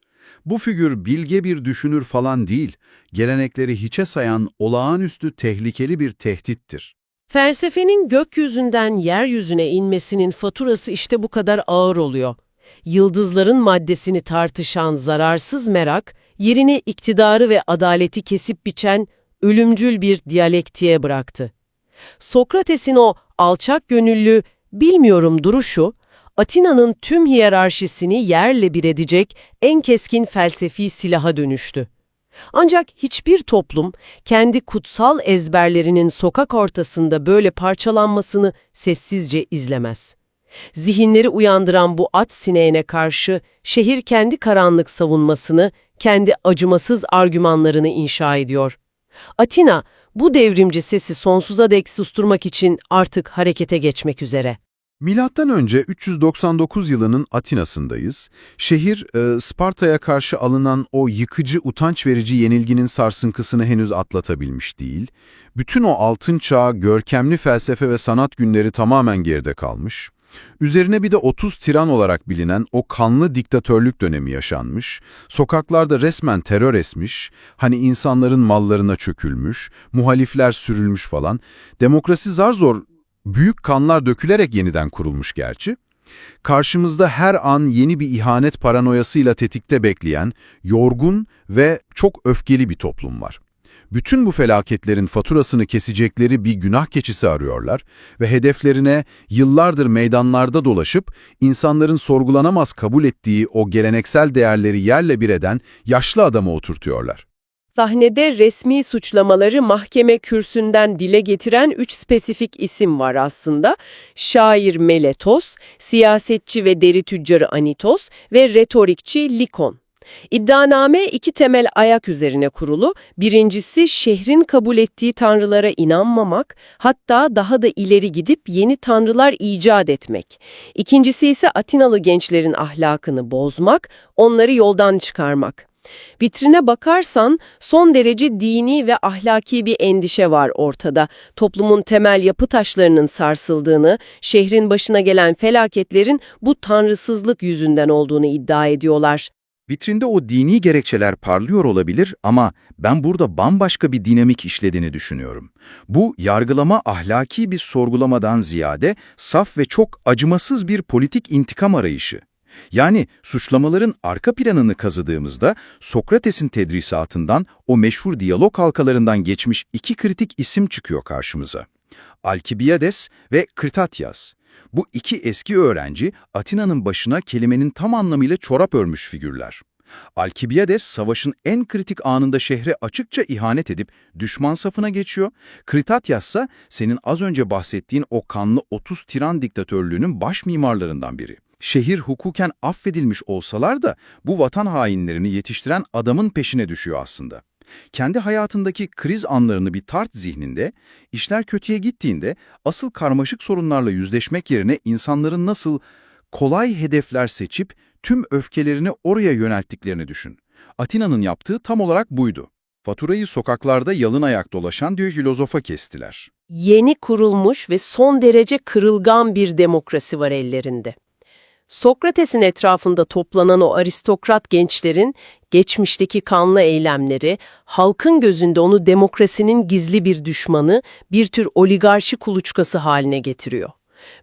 Bu figür bilge bir düşünür falan değil, gelenekleri hiçe sayan olağanüstü tehlikeli bir tehdittir. Felsefenin gökyüzünden yeryüzüne inmesinin faturası işte bu kadar ağır oluyor. Yıldızların maddesini tartışan zararsız merak, yerini iktidarı ve adaleti kesip biçen ölümcül bir diyalektiğe bıraktı. Sokrates'in o alçak gönüllü, bilmiyorum duruşu, Atina'nın tüm hiyerarşisini yerle bir edecek en keskin felsefi silaha dönüştü. Ancak hiçbir toplum kendi kutsal ezberlerinin sokak ortasında böyle parçalanmasını sessizce izlemez. Zihinleri uyandıran bu at sineğine karşı şehir kendi karanlık savunmasını, kendi acımasız argümanlarını inşa ediyor. Atina, bu devrimci sesi sonsuza dek susturmak için artık harekete geçmek üzere. Milattan önce 399 yılının Atina'sındayız. Şehir, Sparta'ya karşı alınan o yıkıcı, utanç verici yenilginin sarsıntısını henüz atlatabilmiş değil. Bütün o altın çağ, görkemli felsefe ve sanat günleri tamamen geride kalmış. Üzerine bir de 30 tiran olarak bilinen o kanlı diktatörlük dönemi yaşanmış, sokaklarda resmen terör esmiş, hani insanların mallarına çökülmüş, muhalifler sürülmüş falan. Demokrasi zar zor büyük kanlar dökülerek yeniden kurulmuş gerçi. Karşımızda her an yeni bir ihanet paranoyasıyla tetikte bekleyen, yorgun ve çok öfkeli bir toplum var. Bütün bu felaketlerin faturasını kesecekleri bir günah keçisi arıyorlar ve hedeflerine yıllardır meydanlarda dolaşıp insanların sorgulanamaz kabul ettiği o geleneksel değerleri yerle bir eden yaşlı adamı oturtuyorlar. Sahnede resmi suçlamaları mahkeme kürsünden dile getiren 3 spesifik isim var aslında. Şair Meletos, siyasetçi ve deri tüccarı Anitos ve retorikçi Likon. İddianame 2 temel ayak üzerine kurulu. Birincisi şehrin kabul ettiği tanrılara inanmamak, hatta daha da ileri gidip yeni tanrılar icat etmek. İkincisi ise Atinalı gençlerin ahlakını bozmak, onları yoldan çıkarmak. Vitrine bakarsan son derece dini ve ahlaki bir endişe var ortada. Toplumun temel yapı taşlarının sarsıldığını, şehrin başına gelen felaketlerin bu tanrısızlık yüzünden olduğunu iddia ediyorlar. Vitrinde o dini gerekçeler parlıyor olabilir ama ben burada bambaşka bir dinamik işlediğini düşünüyorum. Bu yargılama ahlaki bir sorgulamadan ziyade saf ve çok acımasız bir politik intikam arayışı. Yani suçlamaların arka planını kazıdığımızda Sokrates'in tedrisatından o meşhur diyalog halkalarından geçmiş 2 kritik isim çıkıyor karşımıza. Alkibiades ve Kritatyas. Bu 2 eski öğrenci Atina'nın başına kelimenin tam anlamıyla çorap örmüş figürler. Alkibiades savaşın en kritik anında şehre açıkça ihanet edip düşman safına geçiyor. Kritatyas ise senin az önce bahsettiğin o kanlı 30 tiran diktatörlüğünün baş mimarlarından biri. Şehir hukuken affedilmiş olsalar da bu vatan hainlerini yetiştiren adamın peşine düşüyor aslında. Kendi hayatındaki kriz anlarını bir tart zihninde, işler kötüye gittiğinde asıl karmaşık sorunlarla yüzleşmek yerine insanların nasıl kolay hedefler seçip tüm öfkelerini oraya yönelttiklerini düşün. Atina'nın yaptığı tam olarak buydu. Faturayı sokaklarda yalın ayak dolaşan diyor filozofa kestiler. Yeni kurulmuş ve son derece kırılgan bir demokrasi var ellerinde. Sokrates'in etrafında toplanan o aristokrat gençlerin geçmişteki kanlı eylemleri, halkın gözünde onu demokrasinin gizli bir düşmanı, bir tür oligarşi kuluçkası haline getiriyor.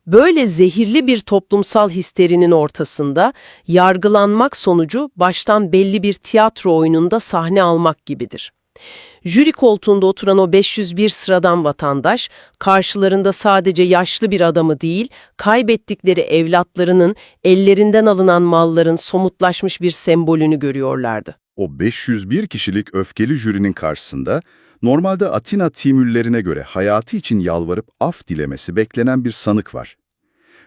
Böyle zehirli bir toplumsal histerinin ortasında yargılanmak sonucu baştan belli bir tiyatro oyununda sahne almak gibidir. Jüri koltuğunda oturan o 501 sıradan vatandaş, karşılarında sadece yaşlı bir adamı değil, kaybettikleri evlatlarının, ellerinden alınan malların somutlaşmış bir sembolünü görüyorlardı. O 501 kişilik öfkeli jürinin karşısında normalde Atina timüllerine göre hayatı için yalvarıp af dilemesi beklenen bir sanık var.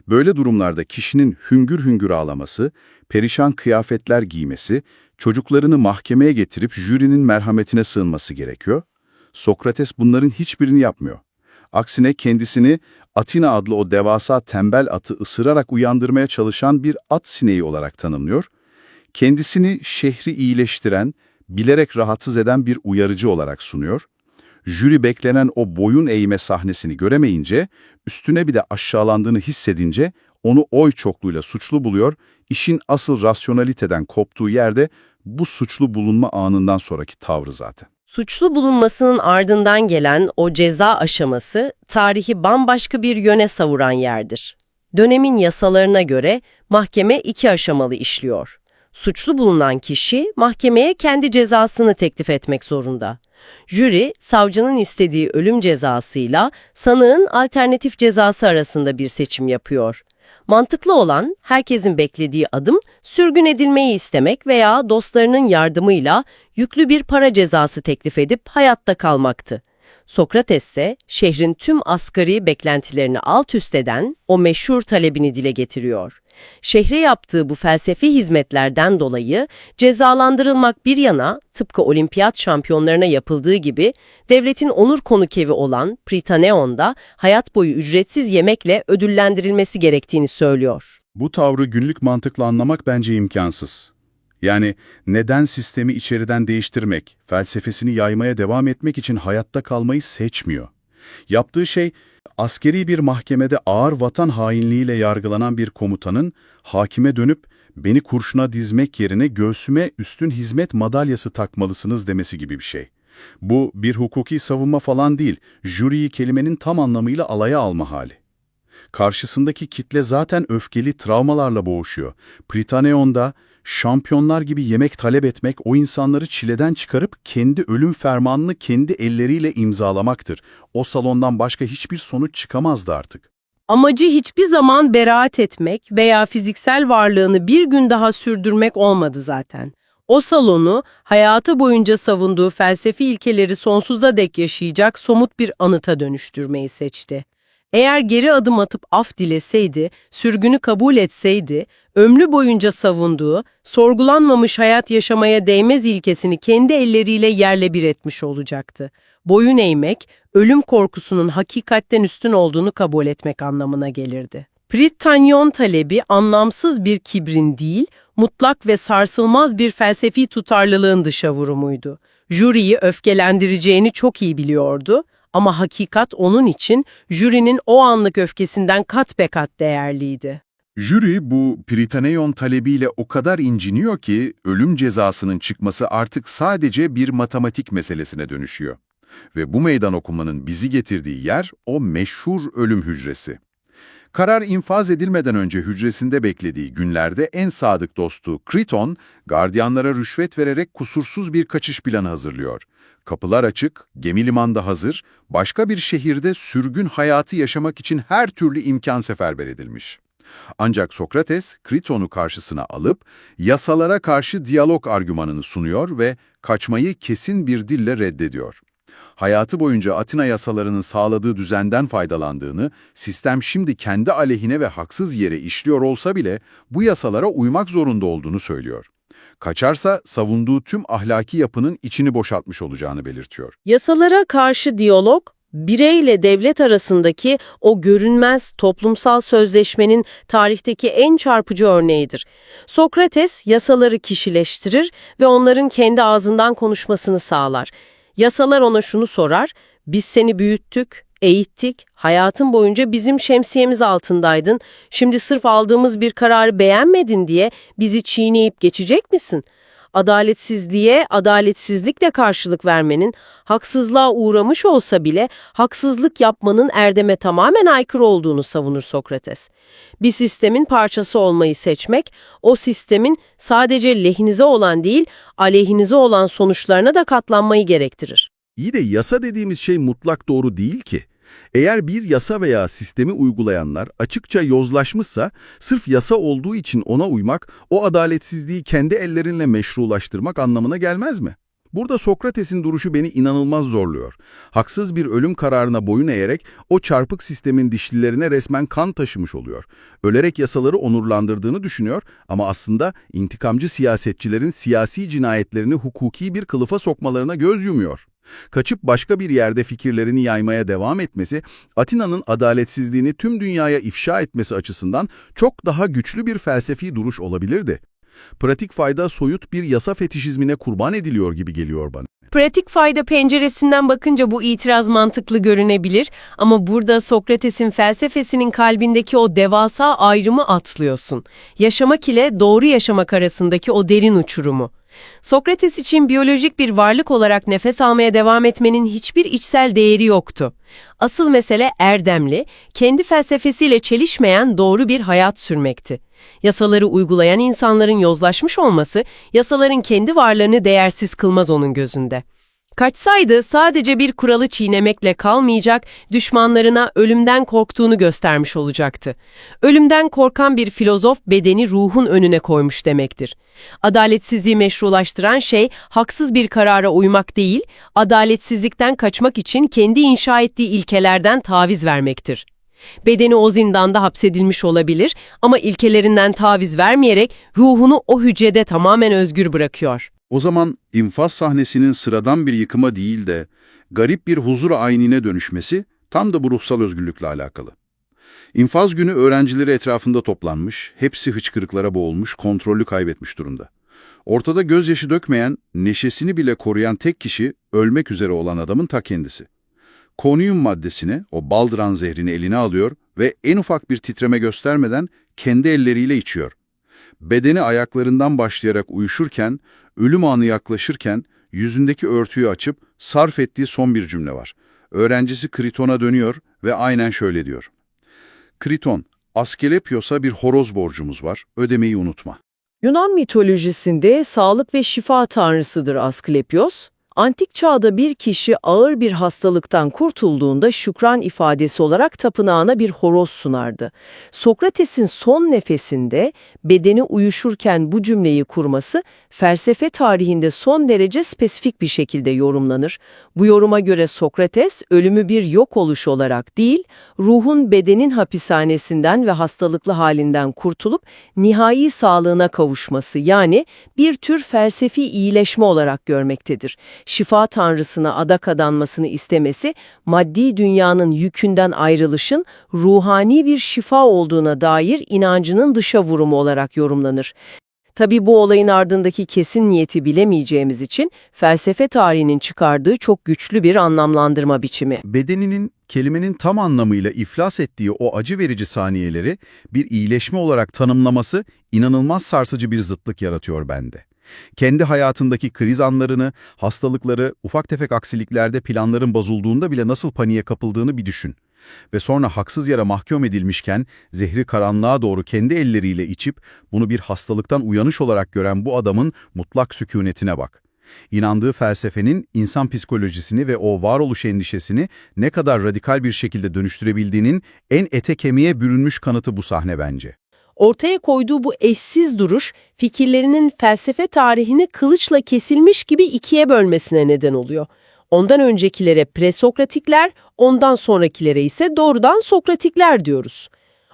Böyle durumlarda kişinin hüngür hüngür ağlaması, perişan kıyafetler giymesi, çocuklarını mahkemeye getirip jürinin merhametine sığınması gerekiyor. Sokrates bunların hiçbirini yapmıyor. Aksine kendisini Atina adlı o devasa tembel atı ısırarak uyandırmaya çalışan bir at sineği olarak tanımlıyor. Kendisini şehri iyileştiren, bilerek rahatsız eden bir uyarıcı olarak sunuyor. Jüri beklenen o boyun eğme sahnesini göremeyince, üstüne bir de aşağılandığını hissedince onu oy çokluğuyla suçlu buluyor. İşin asıl rasyonaliteden koptuğu yerde bu suçlu bulunma anından sonraki tavrı zaten. Suçlu bulunmasının ardından gelen o ceza aşaması tarihi bambaşka bir yöne savuran yerdir. Dönemin yasalarına göre mahkeme 2 aşamalı işliyor. Suçlu bulunan kişi mahkemeye kendi cezasını teklif etmek zorunda. Jüri, savcının istediği ölüm cezasıyla sanığın alternatif cezası arasında bir seçim yapıyor. Mantıklı olan, herkesin beklediği adım, sürgün edilmeyi istemek veya dostlarının yardımıyla yüklü bir para cezası teklif edip hayatta kalmaktı. Sokrates ise şehrin tüm asgari beklentilerini alt üst eden o meşhur talebini dile getiriyor. Şehre yaptığı bu felsefi hizmetlerden dolayı cezalandırılmak bir yana, tıpkı olimpiyat şampiyonlarına yapıldığı gibi, devletin onur konuk evi olan Pritaneon'da hayat boyu ücretsiz yemekle ödüllendirilmesi gerektiğini söylüyor. Bu tavrı günlük mantıkla anlamak bence imkansız. Yani neden sistemi içeriden değiştirmek, felsefesini yaymaya devam etmek için hayatta kalmayı seçmiyor? Yaptığı şey Askeri bir mahkemede ağır vatan hainliğiyle yargılanan bir komutanın hakime dönüp beni kurşuna dizmek yerine göğsüme üstün hizmet madalyası takmalısınız demesi gibi bir şey. Bu bir hukuki savunma falan değil, jüriyi kelimenin tam anlamıyla alaya alma hali. Karşısındaki kitle zaten öfkeli travmalarla boğuşuyor. Pritaneon'da şampiyonlar gibi yemek talep etmek o insanları çileden çıkarıp kendi ölüm fermanını kendi elleriyle imzalamaktır. O salondan başka hiçbir sonuç çıkamazdı artık. Amacı hiçbir zaman beraat etmek veya fiziksel varlığını bir gün daha sürdürmek olmadı zaten. O salonu hayatı boyunca savunduğu felsefi ilkeleri sonsuza dek yaşayacak somut bir anıta dönüştürmeyi seçti. Eğer geri adım atıp af dileseydi, sürgünü kabul etseydi, ömrü boyunca savunduğu, sorgulanmamış hayat yaşamaya değmez ilkesini kendi elleriyle yerle bir etmiş olacaktı. Boyun eğmek, ölüm korkusunun hakikatten üstün olduğunu kabul etmek anlamına gelirdi. Prytanion talebi anlamsız bir kibrin değil, mutlak ve sarsılmaz bir felsefi tutarlılığın dışa vurumuydu. Jüriyi öfkelendireceğini çok iyi biliyordu. Ama hakikat onun için jürinin o anlık öfkesinden kat be kat değerliydi. Jüri bu Prytaneon talebiyle o kadar inciniyor ki ölüm cezasının çıkması artık sadece bir matematik meselesine dönüşüyor. Ve bu meydan okumanın bizi getirdiği yer o meşhur ölüm hücresi. Karar infaz edilmeden önce hücresinde beklediği günlerde en sadık dostu Kriton, gardiyanlara rüşvet vererek kusursuz bir kaçış planı hazırlıyor. Kapılar açık, gemi limanda hazır, başka bir şehirde sürgün hayatı yaşamak için her türlü imkan seferber edilmiş. Ancak Sokrates, Kriton'u karşısına alıp yasalara karşı diyalog argümanını sunuyor ve kaçmayı kesin bir dille reddediyor. Hayatı boyunca Atina yasalarının sağladığı düzenden faydalandığını, sistem şimdi kendi aleyhine ve haksız yere işliyor olsa bile bu yasalara uymak zorunda olduğunu söylüyor. Kaçarsa savunduğu tüm ahlaki yapının içini boşaltmış olacağını belirtiyor. Yasalara karşı diyalog, bireyle devlet arasındaki o görünmez toplumsal sözleşmenin tarihteki en çarpıcı örneğidir. Sokrates yasaları kişileştirir ve onların kendi ağzından konuşmasını sağlar. Yasalar ona şunu sorar, biz seni büyüttük, eğittik, hayatın boyunca bizim şemsiyemiz altındaydın, şimdi sırf aldığımız bir kararı beğenmedin diye bizi çiğneyip geçecek misin? Adaletsizliğe adaletsizlikle karşılık vermenin, haksızlığa uğramış olsa bile haksızlık yapmanın erdeme tamamen aykırı olduğunu savunur Sokrates. Bir sistemin parçası olmayı seçmek, o sistemin sadece lehinize olan değil, aleyhinize olan sonuçlarına da katlanmayı gerektirir. İyi de yasa dediğimiz şey mutlak doğru değil ki. Eğer bir yasa veya sistemi uygulayanlar açıkça yozlaşmışsa, sırf yasa olduğu için ona uymak, o adaletsizliği kendi ellerinle meşrulaştırmak anlamına gelmez mi? Burada Sokrates'in duruşu beni inanılmaz zorluyor. Haksız bir ölüm kararına boyun eğerek o çarpık sistemin dişlilerine resmen kan taşımış oluyor. Ölerek yasaları onurlandırdığını düşünüyor ama aslında intikamcı siyasetçilerin siyasi cinayetlerini hukuki bir kılıfa sokmalarına göz yumuyor. Kaçıp başka bir yerde fikirlerini yaymaya devam etmesi, Atina'nın adaletsizliğini tüm dünyaya ifşa etmesi açısından çok daha güçlü bir felsefi duruş olabilirdi. Pratik fayda soyut bir yasa fetişizmine kurban ediliyor gibi geliyor bana. Pratik fayda penceresinden bakınca bu itiraz mantıklı görünebilir ama burada Sokrates'in felsefesinin kalbindeki o devasa ayrımı atlıyorsun. Yaşamak ile doğru yaşamak arasındaki o derin uçurumu. Sokrates için biyolojik bir varlık olarak nefes almaya devam etmenin hiçbir içsel değeri yoktu. Asıl mesele erdemli, kendi felsefesiyle çelişmeyen doğru bir hayat sürmekti. Yasaları uygulayan insanların yozlaşmış olması, yasaların kendi varlığını değersiz kılmaz onun gözünde. Kaçsaydı sadece bir kuralı çiğnemekle kalmayacak, düşmanlarına ölümden korktuğunu göstermiş olacaktı. Ölümden korkan bir filozof bedeni ruhun önüne koymuş demektir. Adaletsizliği meşrulaştıran şey haksız bir karara uymak değil, adaletsizlikten kaçmak için kendi inşa ettiği ilkelerden taviz vermektir. Bedeni o zindanda hapsedilmiş olabilir ama ilkelerinden taviz vermeyerek ruhunu o hücrede tamamen özgür bırakıyor. O zaman infaz sahnesinin sıradan bir yıkıma değil de garip bir huzur aynine dönüşmesi tam da bu ruhsal özgürlükle alakalı. İnfaz günü öğrencileri etrafında toplanmış, hepsi hıçkırıklara boğulmuş, kontrolü kaybetmiş durumda. Ortada gözyaşı dökmeyen, neşesini bile koruyan tek kişi ölmek üzere olan adamın ta kendisi. Konium maddesini, o baldıran zehrini eline alıyor ve en ufak bir titreme göstermeden kendi elleriyle içiyor. Bedeni ayaklarından başlayarak uyuşurken, ölüm anı yaklaşırken yüzündeki örtüyü açıp sarf ettiği son bir cümle var. Öğrencisi Kriton'a dönüyor ve aynen şöyle diyor. Kriton, Askelepios'a bir horoz borcumuz var, ödemeyi unutma. Yunan mitolojisinde sağlık ve şifa tanrısıdır Asklepios. Antik çağda bir kişi ağır bir hastalıktan kurtulduğunda şükran ifadesi olarak tapınağına bir horoz sunardı. Sokrates'in son nefesinde bedeni uyuşurken bu cümleyi kurması felsefe tarihinde son derece spesifik bir şekilde yorumlanır. Bu yoruma göre Sokrates ölümü bir yok oluş olarak değil, ruhun bedenin hapishanesinden ve hastalıklı halinden kurtulup nihai sağlığına kavuşması, yani bir tür felsefi iyileşme olarak görmektedir. Şifa tanrısına adak adanmasını istemesi, maddi dünyanın yükünden ayrılışın ruhani bir şifa olduğuna dair inancının dışa vurumu olarak yorumlanır. Tabii bu olayın ardındaki kesin niyeti bilemeyeceğimiz için felsefe tarihinin çıkardığı çok güçlü bir anlamlandırma biçimi. Bedeninin, kelimenin tam anlamıyla iflas ettiği o acı verici saniyeleri bir iyileşme olarak tanımlaması inanılmaz sarsıcı bir zıtlık yaratıyor bende. Kendi hayatındaki kriz anlarını, hastalıkları, ufak tefek aksiliklerde planların bozulduğunda bile nasıl paniğe kapıldığını bir düşün. Ve sonra haksız yere mahkum edilmişken zehri karanlığa doğru kendi elleriyle içip bunu bir hastalıktan uyanış olarak gören bu adamın mutlak sükunetine bak. İnandığı felsefenin insan psikolojisini ve o varoluş endişesini ne kadar radikal bir şekilde dönüştürebildiğinin en ete kemiğe bürünmüş kanıtı bu sahne bence. Ortaya koyduğu bu eşsiz duruş, fikirlerinin felsefe tarihini kılıçla kesilmiş gibi ikiye bölmesine neden oluyor. Ondan öncekilere presokratikler, ondan sonrakilere ise doğrudan sokratikler diyoruz.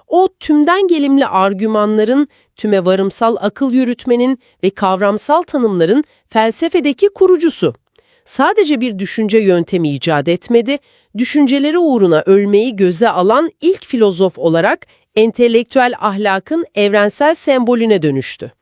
O tümden gelimli argümanların, tümevarımsal akıl yürütmenin ve kavramsal tanımların felsefedeki kurucusu. Sadece bir düşünce yöntemi icat etmedi, düşünceleri uğruna ölmeyi göze alan ilk filozof olarak entelektüel ahlakın evrensel sembolüne dönüştü.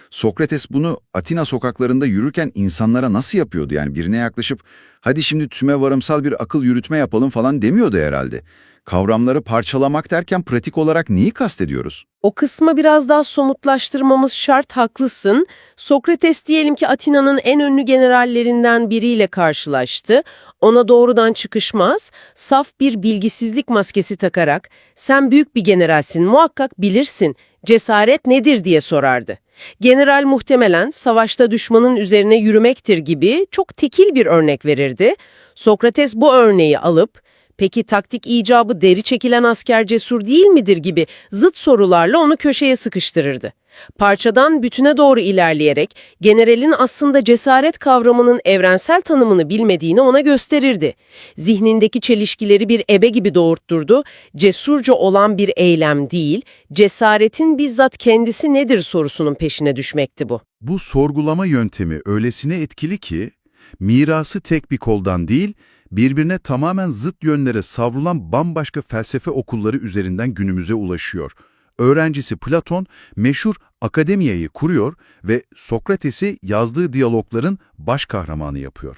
Sokrates bunu Atina sokaklarında yürürken insanlara nasıl yapıyordu? Yani birine yaklaşıp hadi şimdi tümevarımsal bir akıl yürütme yapalım falan demiyordu herhalde. Kavramları parçalamak derken pratik olarak neyi kastediyoruz? O kısmı biraz daha somutlaştırmamız şart, haklısın. Sokrates diyelim ki Atina'nın en ünlü generallerinden biriyle karşılaştı. Ona doğrudan çıkışmaz, saf bir bilgisizlik maskesi takarak "Sen büyük bir generalsin, muhakkak bilirsin, cesaret nedir?" diye sorardı. General muhtemelen savaşta düşmanın üzerine yürümektir gibi çok tekil bir örnek verirdi. Sokrates bu örneği alıp "Peki taktik icabı deri çekilen asker cesur değil midir?" gibi zıt sorularla onu köşeye sıkıştırırdı. Parçadan bütüne doğru ilerleyerek generalin aslında cesaret kavramının evrensel tanımını bilmediğini ona gösterirdi. Zihnindeki çelişkileri bir ebe gibi doğurtturdu. Cesurca olan bir eylem değil, cesaretin bizzat kendisi nedir sorusunun peşine düşmekti bu. Bu sorgulama yöntemi öylesine etkili ki, mirası tek bir koldan değil, birbirine tamamen zıt yönlere savrulan bambaşka felsefe okulları üzerinden günümüze ulaşıyor. Öğrencisi Platon meşhur Akademiya'yı kuruyor ve Sokrates'i yazdığı diyalogların baş kahramanı yapıyor.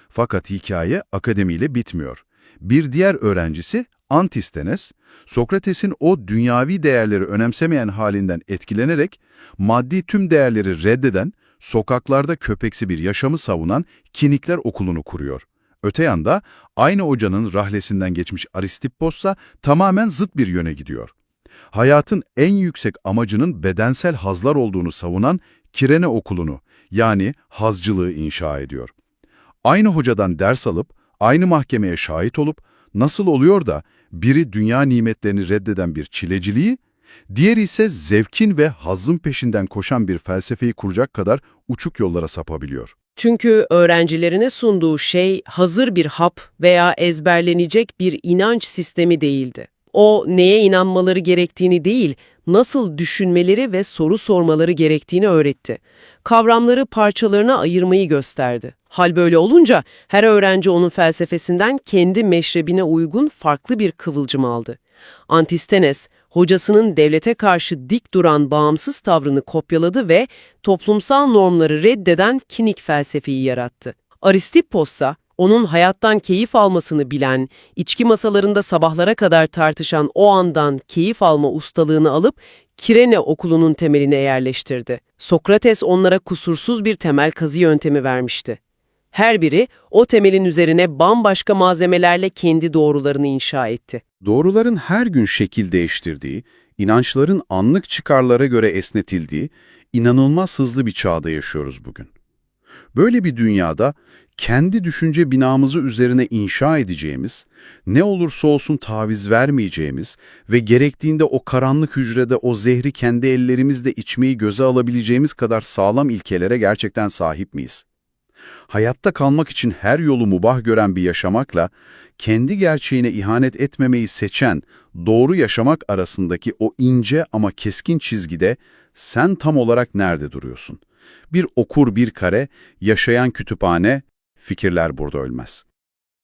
Fakat hikaye akademiyle bitmiyor. Bir diğer öğrencisi Antistenes, Sokrates'in o dünyavi değerleri önemsemeyen halinden etkilenerek maddi tüm değerleri reddeden, sokaklarda köpeksi bir yaşamı savunan Kinikler Okulu'nu kuruyor. Öte yanda aynı hocanın rahlesinden geçmiş Aristippos tamamen zıt bir yöne gidiyor. Hayatın en yüksek amacının bedensel hazlar olduğunu savunan Kirene Okulu'nu, yani hazcılığı inşa ediyor. Aynı hocadan ders alıp, aynı mahkemeye şahit olup, nasıl oluyor da biri dünya nimetlerini reddeden bir çileciliği, diğeri ise zevkin ve hazzın peşinden koşan bir felsefeyi kuracak kadar uçuk yollara sapabiliyor. Çünkü öğrencilerine sunduğu şey hazır bir hap veya ezberlenecek bir inanç sistemi değildi. O neye inanmaları gerektiğini değil, nasıl düşünmeleri ve soru sormaları gerektiğini öğretti. Kavramları parçalarına ayırmayı gösterdi. Hal böyle olunca her öğrenci onun felsefesinden kendi meşrebine uygun farklı bir kıvılcım aldı. Antistenes, hocasının devlete karşı dik duran bağımsız tavrını kopyaladı ve toplumsal normları reddeden kinik felsefeyi yarattı. Aristippos ise Onun hayattan keyif almasını bilen, içki masalarında sabahlara kadar tartışan o andan keyif alma ustalığını alıp Kirene okulunun temeline yerleştirdi. Sokrates onlara kusursuz bir temel kazı yöntemi vermişti. Her biri o temelin üzerine bambaşka malzemelerle kendi doğrularını inşa etti. Doğruların her gün şekil değiştirdiği, inançların anlık çıkarlara göre esnetildiği, inanılmaz hızlı bir çağda yaşıyoruz bugün. Böyle bir dünyada kendi düşünce binamızı üzerine inşa edeceğimiz, ne olursa olsun taviz vermeyeceğimiz ve gerektiğinde o karanlık hücrede o zehri kendi ellerimizle içmeyi göze alabileceğimiz kadar sağlam ilkelere gerçekten sahip miyiz? Hayatta kalmak için her yolu mubah gören bir yaşamakla, kendi gerçeğine ihanet etmemeyi seçen, doğru yaşamak arasındaki o ince ama keskin çizgide sen tam olarak nerede duruyorsun? Bir okur bir kare, yaşayan kütüphane, fikirler burada ölmez.